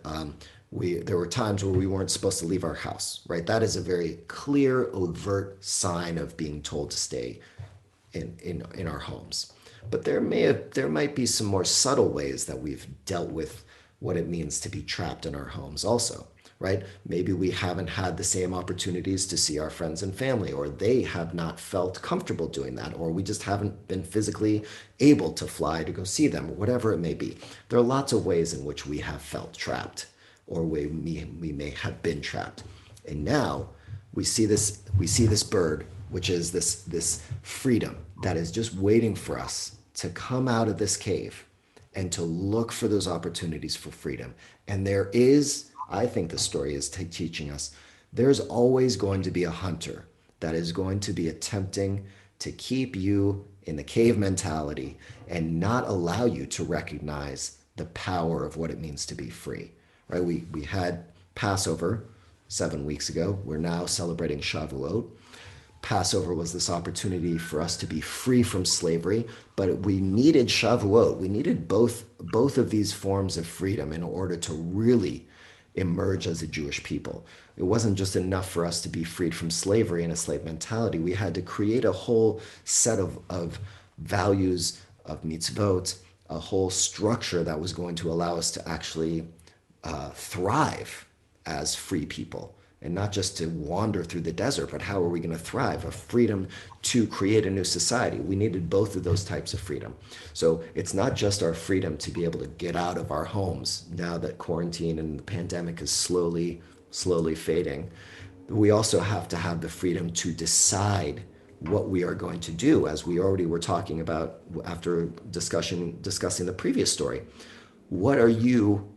There were times where we weren't supposed to leave our house, right? That is a very clear, overt sign of being told to stay in our homes. But there might be some more subtle ways that we've dealt with what it means to be trapped in our homes also, right? Maybe we haven't had the same opportunities to see our friends and family, or they have not felt comfortable doing that, or we just haven't been physically able to fly to go see them, or whatever it may be. There are lots of ways in which we have felt trapped, or we may have been trapped. And now we see this bird, which is this freedom that is just waiting for us to come out of this cave and to look for those opportunities for freedom. And there is, I think the story is teaching us, there's always going to be a hunter that is going to be attempting to keep you in the cave mentality and not allow you to recognize the power of what it means to be free, right? We had Passover 7 weeks ago. We're now celebrating Shavuot. Passover was this opportunity for us to be free from slavery, but we needed Shavuot. We needed both of these forms of freedom in order to really emerge as a Jewish people. It wasn't just enough for us to be freed from slavery and a slave mentality. We had to create a whole set of values, of mitzvot, a whole structure that was going to allow us to actually thrive as free people. And not just to wander through the desert, but how are we going to thrive? A freedom to create a new society. We needed both of those types of freedom. So it's not just our freedom to be able to get out of our homes now that quarantine and the pandemic is slowly fading. We also have to have the freedom to decide what we are going to do, as we already were talking about after discussing the previous story. What are you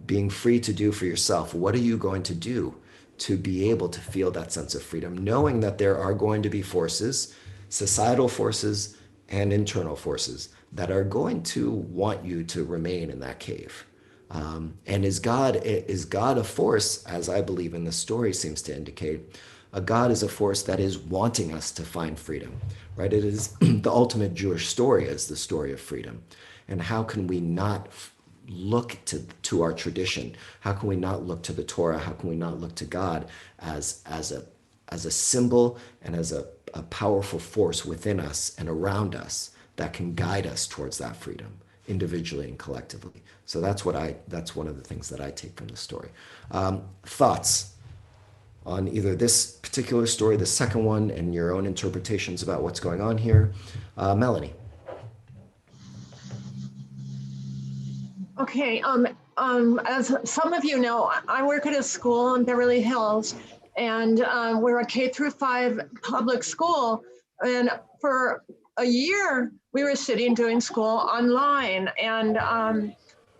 being free to do for yourself? What are you going to do to be able to feel that sense of freedom, knowing that there are going to be forces, societal forces and internal forces, that are going to want you to remain in that cave? And is God a force, as I believe in the story seems to indicate? A God is a force that is wanting us to find freedom, right? It is the ultimate Jewish story, is the story of freedom. And how can we not look to our tradition? How can we not look to the Torah? How can we not look to God as a symbol and as a powerful force within us and around us that can guide us towards that freedom, individually and collectively? So that's one of the things that I take from the story. Thoughts on either this particular story, the second one, and your own interpretations about what's going on here? Melanie. Okay, as some of you know, I work at a school in Beverly Hills, and we're a K through 5 public school. And for a year, we were sitting doing school online. And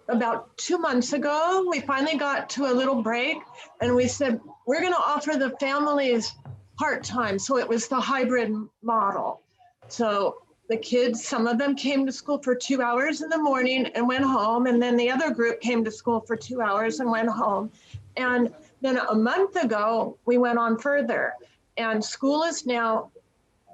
about 2 months ago, we finally got to a little break, and we said, we're going to offer the families part-time. So it was the hybrid model. So the kids, some of them came to school for 2 hours in the morning and went home. And then the other group came to school for 2 hours and went home. And then a month ago, we went on further. And school is now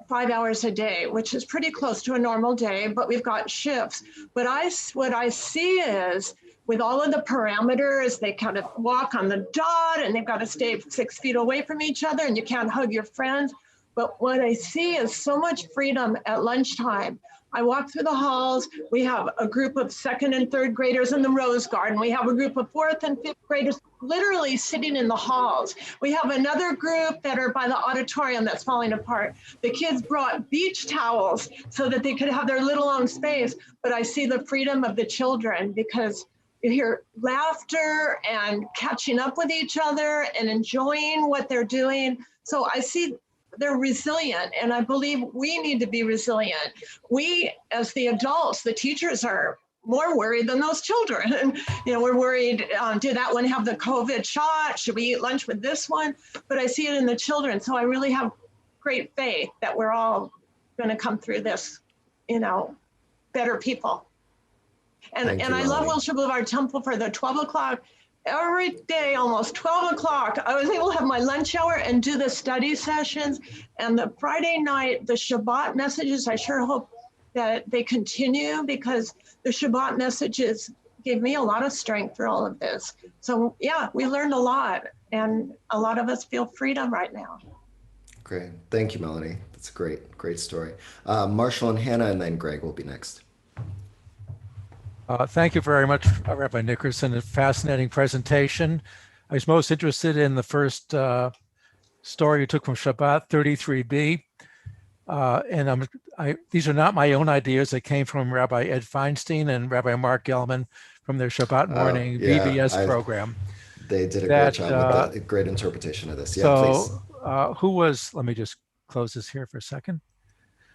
5 hours a day, which is pretty close to a normal day, but we've got shifts. But what I see is, with all of the parameters, they kind of walk on the dot and they've got to stay 6 feet away from each other and you can't hug your friends. But what I see is so much freedom at lunchtime. I walk through the halls. We have a group of 2nd and 3rd graders in the Rose Garden. We have a group of 4th and 5th graders literally sitting in the halls. We have another group that are by the auditorium that's falling apart. The kids brought beach towels so that they could have their little own space. But I see the freedom of the children because you hear laughter and catching up with each other and enjoying what they're doing. So I see they're resilient, and I believe we need to be resilient. We, as the adults, the teachers, are more worried than those children. You know, we're worried, did that one have the COVID shot? Should we eat lunch with this one? But I see it in the children. So I really have great faith that we're all going to come through this, you know, better people. And I love Wilshire Boulevard Temple for the 12 o'clock. Every day, almost 12 o'clock, I was able to have my lunch hour and do the study sessions. And the Friday night, the Shabbat messages, I sure hope that they continue, because the Shabbat messages gave me a lot of strength for all of this. So yeah, we learned a lot, and a lot of us feel freedom right now. Great. Thank you, Melanie. That's a great story. Marshall and Hannah, and then Greg will be next. Thank you very much, Rabbi Nickerson. A fascinating presentation. I was most interested in the first story you took from Shabbat 33b. And these are not my own ideas. They came from Rabbi Ed Feinstein and Rabbi Mark Gelman from their Shabbat morning VBS program. They did a great job with a great interpretation of this. Yeah, please. Let me just close this here for a second.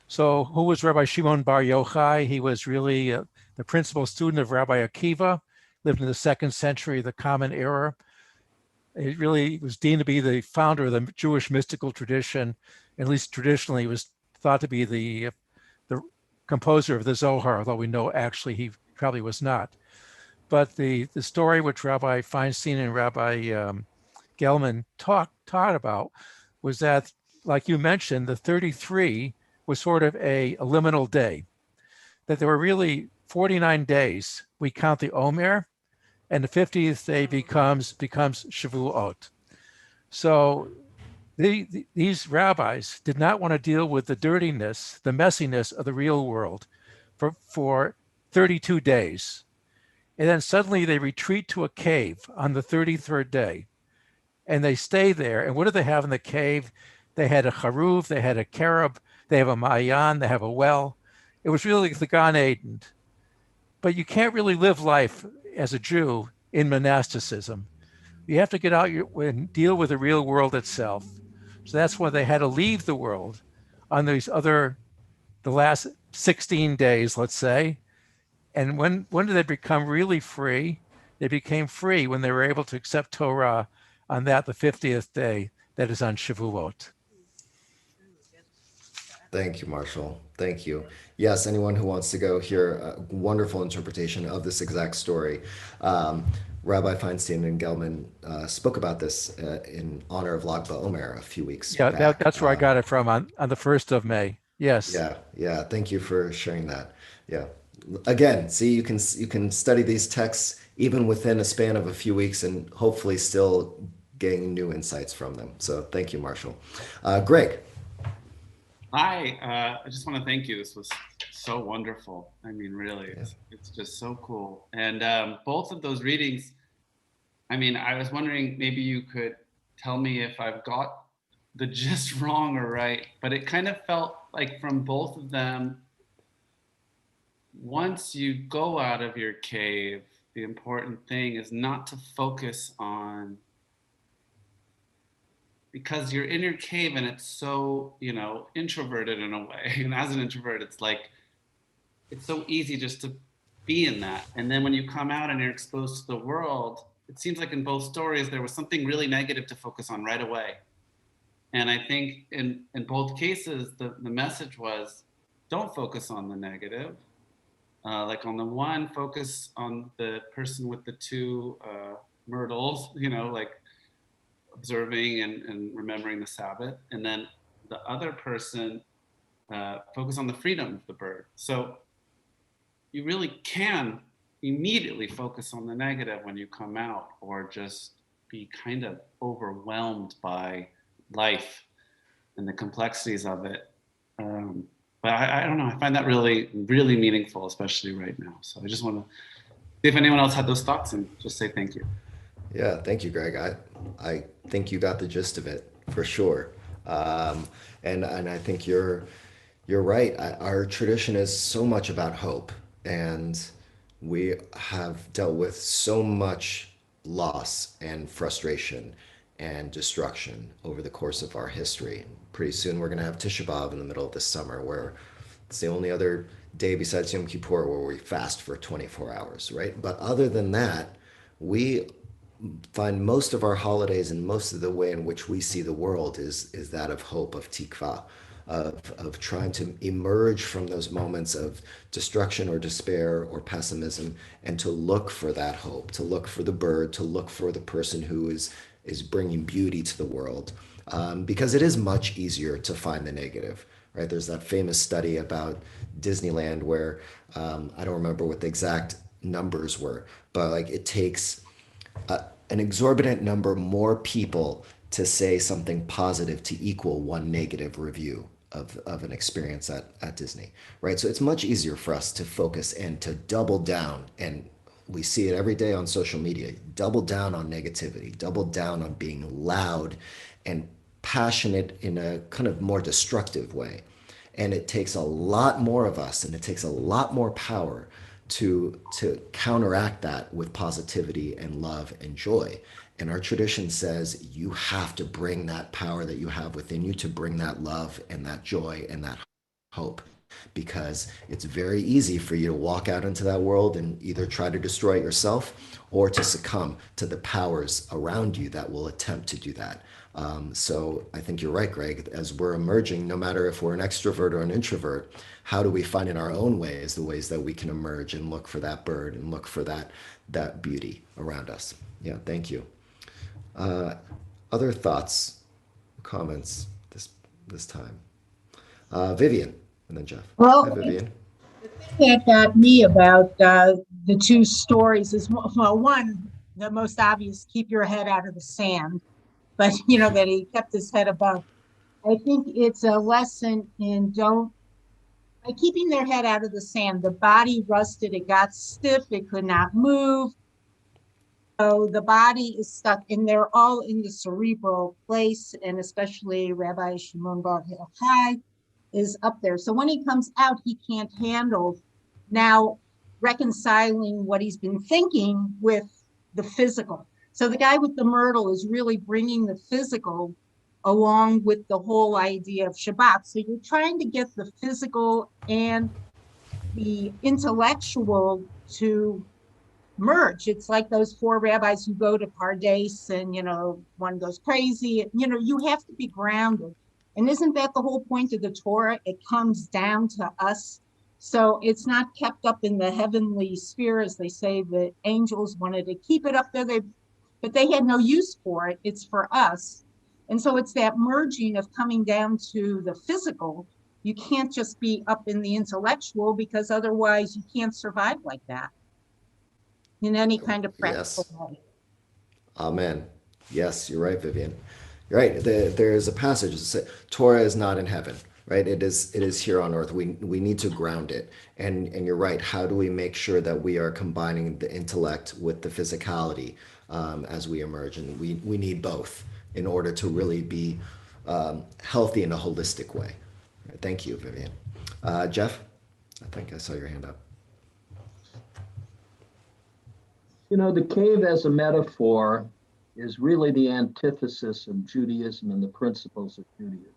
So who was Rabbi Shimon Bar Yochai? He was really the principal student of Rabbi Akiva, lived in the 2nd century, the Common Era. He really was deemed to be the founder of the Jewish mystical tradition. At least traditionally, he was thought to be the composer of the Zohar, although we know actually he probably was not. But the story which Rabbi Feinstein and Rabbi Gelman taught about was that, like you mentioned, the 33 was sort of a liminal day, that there were really 49 days. We count the Omer, and the 50th day becomes Shavuot. So these rabbis did not want to deal with the dirtiness, the messiness of the real world for 32 days. And then suddenly they retreat to a cave on the 33rd day, and they stay there. And what do they have in the cave? They had a charuv, they had a carob, they have a ma'ayan, they have a well. It was really the Gan Eden. But you can't really live life as a Jew in monasticism. You have to get out and deal with the real world itself. So that's why they had to leave the world on the last 16 days, let's say. And when did they become really free? They became free when they were able to accept Torah on the 50th day, that is on Shavuot. Thank you, Marshall. Thank you. Yes, anyone who wants to go hear a wonderful interpretation of this exact story. Rabbi Feinstein and Gelman spoke about this in honor of Lag BaOmer a few weeks back. That's where I got it from on the 1st of May. Yes. Yeah. Thank you for sharing that. Yeah. again, see, you can study these texts even within a span of a few weeks and hopefully still gain new insights from them. So thank you, Marshall. Greg. Hi, I just want to thank you. This was so wonderful. I mean, really, it's just so cool. And both of those readings, I mean, I was wondering maybe you could tell me if I've got the gist wrong or right, but it kind of felt like from both of them, once you go out of your cave, the important thing is not to focus on, because you're in your cave and it's so, you know, introverted in a way. And as an introvert, it's like, it's so easy just to be in that. And then when you come out and you're exposed to the world, it seems like in both stories, there was something really negative to focus on right away. And I think in both cases, the message was, don't focus on the negative. Like on the one, focus on the person with the two myrtles, you know, like observing and remembering the Sabbath. And then the other person, focus on the freedom of the bird. So you really can immediately focus on the negative when you come out, or just be kind of overwhelmed by life and the complexities of it. But I don't know, I find that really, really meaningful, especially right now. So I just want to see if anyone else had those thoughts and just say thank you. Yeah, thank you, Greg. I think you got the gist of it for sure. And I think you're right. Our tradition is so much about hope, and we have dealt with so much loss and frustration and destruction over the course of our history. Pretty soon we're going to have Tisha B'Av in the middle of this summer, where it's the only other day besides Yom Kippur where we fast for 24 hours, right? But other than that, we find most of our holidays and most of the way in which we see the world is that of hope, of tikva, of trying to emerge from those moments of destruction or despair or pessimism, and to look for that hope, to look for the bird, to look for the person who is bringing beauty to the world, because it is much easier to find the negative, right? There's that famous study about Disneyland where I don't remember what the exact numbers were, but like it takes an exorbitant number more people to say something positive to equal one negative review of an experience at Disney, right? So it's much easier for us to focus and to double down, and we see it every day on social media, double down on negativity, double down on being loud and passionate in a kind of more destructive way. And it takes a lot more of us, and it takes a lot more power to counteract that with positivity and love and joy. And our tradition says you have to bring that power that you have within you, to bring that love and that joy and that hope, because it's very easy for you to walk out into that world and either try to destroy it yourself or to succumb to the powers around you that will attempt to do that. So I think you're right, Greg. As we're emerging, no matter if we're an extrovert or an introvert, how do we find in our own ways the ways that we can emerge and look for that bird and look for that beauty around us? Yeah, thank you. Other thoughts, comments this time? Vivian, and then Jeff. Well, Hi, Vivian. the thing that got me about the two stories is, well, one, the most obvious, keep your head out of the sand, but you know that he kept his head above. I think it's a lesson in by keeping their head out of the sand, the body rusted, it got stiff, it could not move. So the body is stuck, and they're all in the cerebral place, and especially Rabbi Shimon Bar Yochai is up there. So when he comes out, he can't handle now reconciling what he's been thinking with the physical. So the guy with the myrtle is really bringing the physical along with the whole idea of Shabbat. So you're trying to get the physical and the intellectual to merge. It's like those four rabbis who go to Pardes and, you know, one goes crazy. You know, you have to be grounded. And isn't that the whole point of the Torah? It comes down to us. So it's not kept up in the heavenly sphere, as they say. The angels wanted to keep it up there, but they had no use for it. It's for us. And so it's that merging of coming down to the physical You can't just be up in the intellectual, because otherwise you can't survive like that in any kind of practical Yes. way. Amen. Yes, you're right, Vivian. You're right. There is a passage that says Torah is not in heaven, right? It is here on earth. We need to ground it. And you're right. How do we make sure that we are combining the intellect with the physicality as we emerge? And we need both in order to really be healthy in a holistic way. Thank you, Vivian. Jeff, I think I saw your hand up. You know, the cave as a metaphor is really the antithesis of Judaism and the principles of Judaism.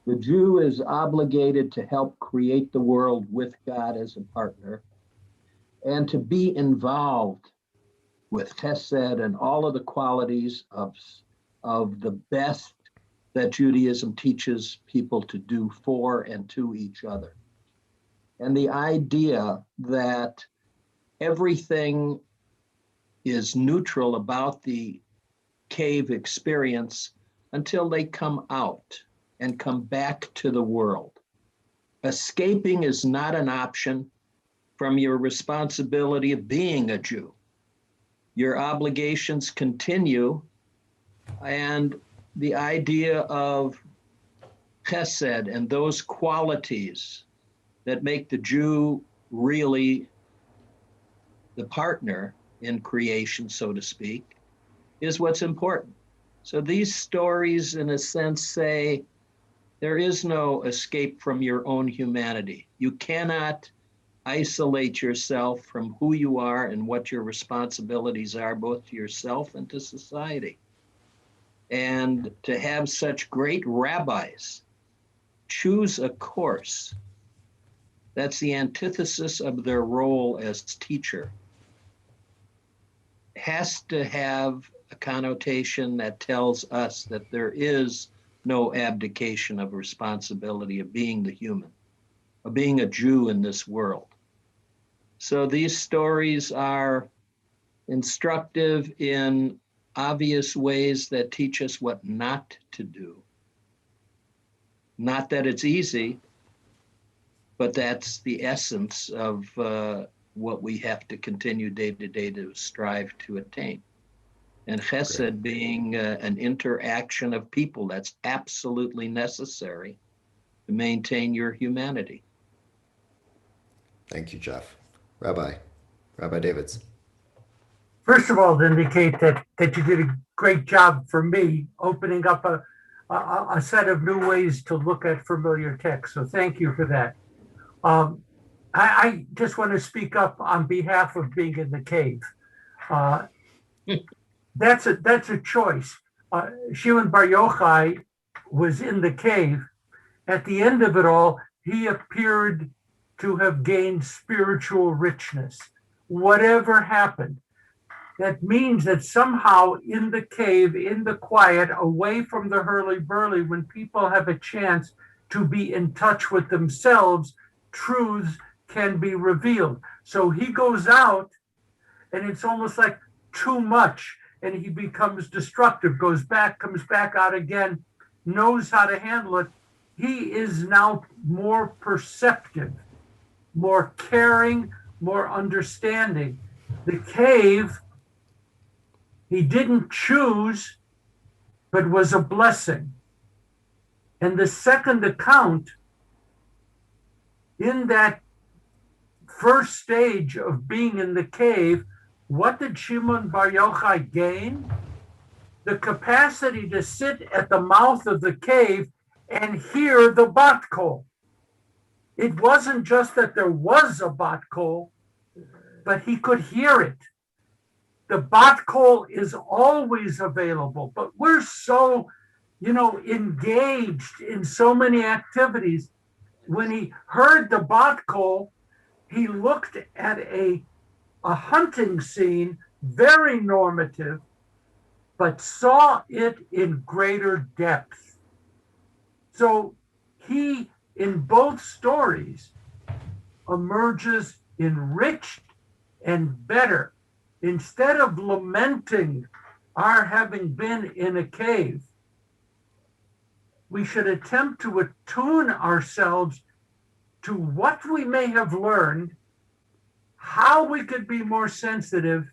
The Jew is obligated to help create the world with God as a partner and to be involved with chesed and all of the qualities of the best that Judaism teaches people to do for and to each other. And the idea that everything is neutral about the cave experience until they come out and come back to the world. Escaping is not an option from your responsibility of being a Jew. Your obligations continue, and the idea of chesed and those qualities that make the Jew really the partner in creation, so to speak, is what's important. So these stories, in a sense, say there is no escape from your own humanity. You cannot isolate yourself from who you are and what your responsibilities are, both to yourself and to society. And to have such great rabbis choose a course that's the antithesis of their role as teacher has to have a connotation that tells us that there is no abdication of responsibility of being the human, of being a Jew in this world. So these stories are instructive in obvious ways that teach us what not to do. Not that it's easy, but that's the essence of what we have to continue day to day to strive to attain. And chesed being an interaction of people that's absolutely necessary to maintain your humanity. Thank you, Jeff. Rabbi Davids. First of all, to indicate that you did a great job for me opening up a set of new ways to look at familiar text. So thank you for that. I just want to speak up on behalf of being in the cave. That's a choice. Shimon Bar Yochai was in the cave. At the end of it all, he appeared to have gained spiritual richness. Whatever happened, that means that somehow in the cave, in the quiet, away from the hurly-burly, when people have a chance to be in touch with themselves, truths can be revealed. So he goes out, and it's almost like too much, and he becomes destructive, goes back, comes back out again, knows how to handle it. He is now more perceptive, more caring, more understanding. The cave, he didn't choose, but was a blessing. And the second account, in that first stage of being in the cave, what did Shimon Bar Yochai gain? The capacity to sit at the mouth of the cave and hear the bat kol. It wasn't just that there was a bat kol, but he could hear it. The bat kol is always available, but we're so, engaged in so many activities. When he heard the bat kol, he looked at a hunting scene, very normative, but saw it in greater depth. So he, in both stories, emerges enriched and better. Instead of lamenting our having been in a cave, we should attempt to attune ourselves to what we may have learned, how we could be more sensitive,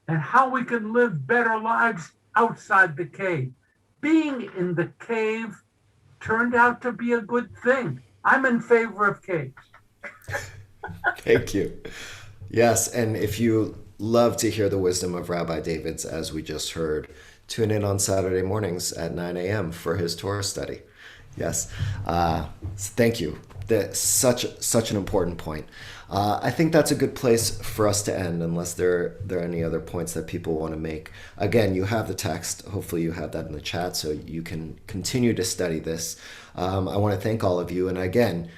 and how we can live better lives outside the cave. Being in the cave turned out to be a good thing. I'm in favor of caves. Thank you. Yes, and if you love to hear the wisdom of Rabbi David's, as we just heard, tune in on Saturday mornings at 9 a.m. for his Torah study. Yes, thank you. That's such an important point. I think that's a good place for us to end, unless there are any other points that people want to make. Again, you have the text. Hopefully you have that in the chat so you can continue to study this. I want to thank all of you. And again,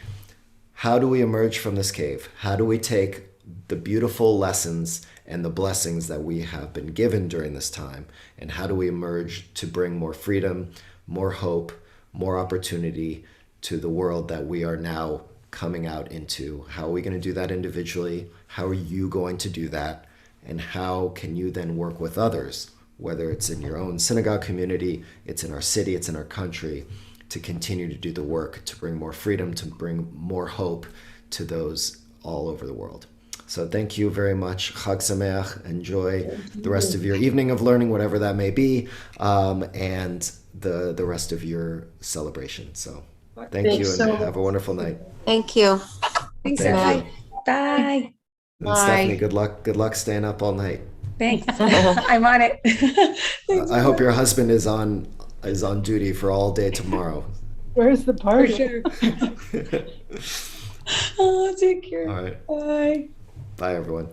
how do we emerge from this cave? How do we take the beautiful lessons and the blessings that we have been given during this time? And how do we emerge to bring more freedom, more hope, more opportunity to the world that we are now coming out into? How are we going to do that individually? How are you going to do that? And how can you then work with others, whether it's in your own synagogue community, it's in our city, it's in our country, to continue to do the work, to bring more freedom, to bring more hope to those all over the world. So thank you very much. Chag Sameach. Enjoy the rest of your evening of learning, whatever that may be, and the rest of your celebration. So thank you, and so have a wonderful night. Thank you. Thank you. Bye. And Bye. Stephanie, good luck staying up all night. Thanks. I'm on it. I hope your husband is on duty for all day tomorrow. Where's the For party? sure. Oh, take care. All right. Bye. Bye, everyone.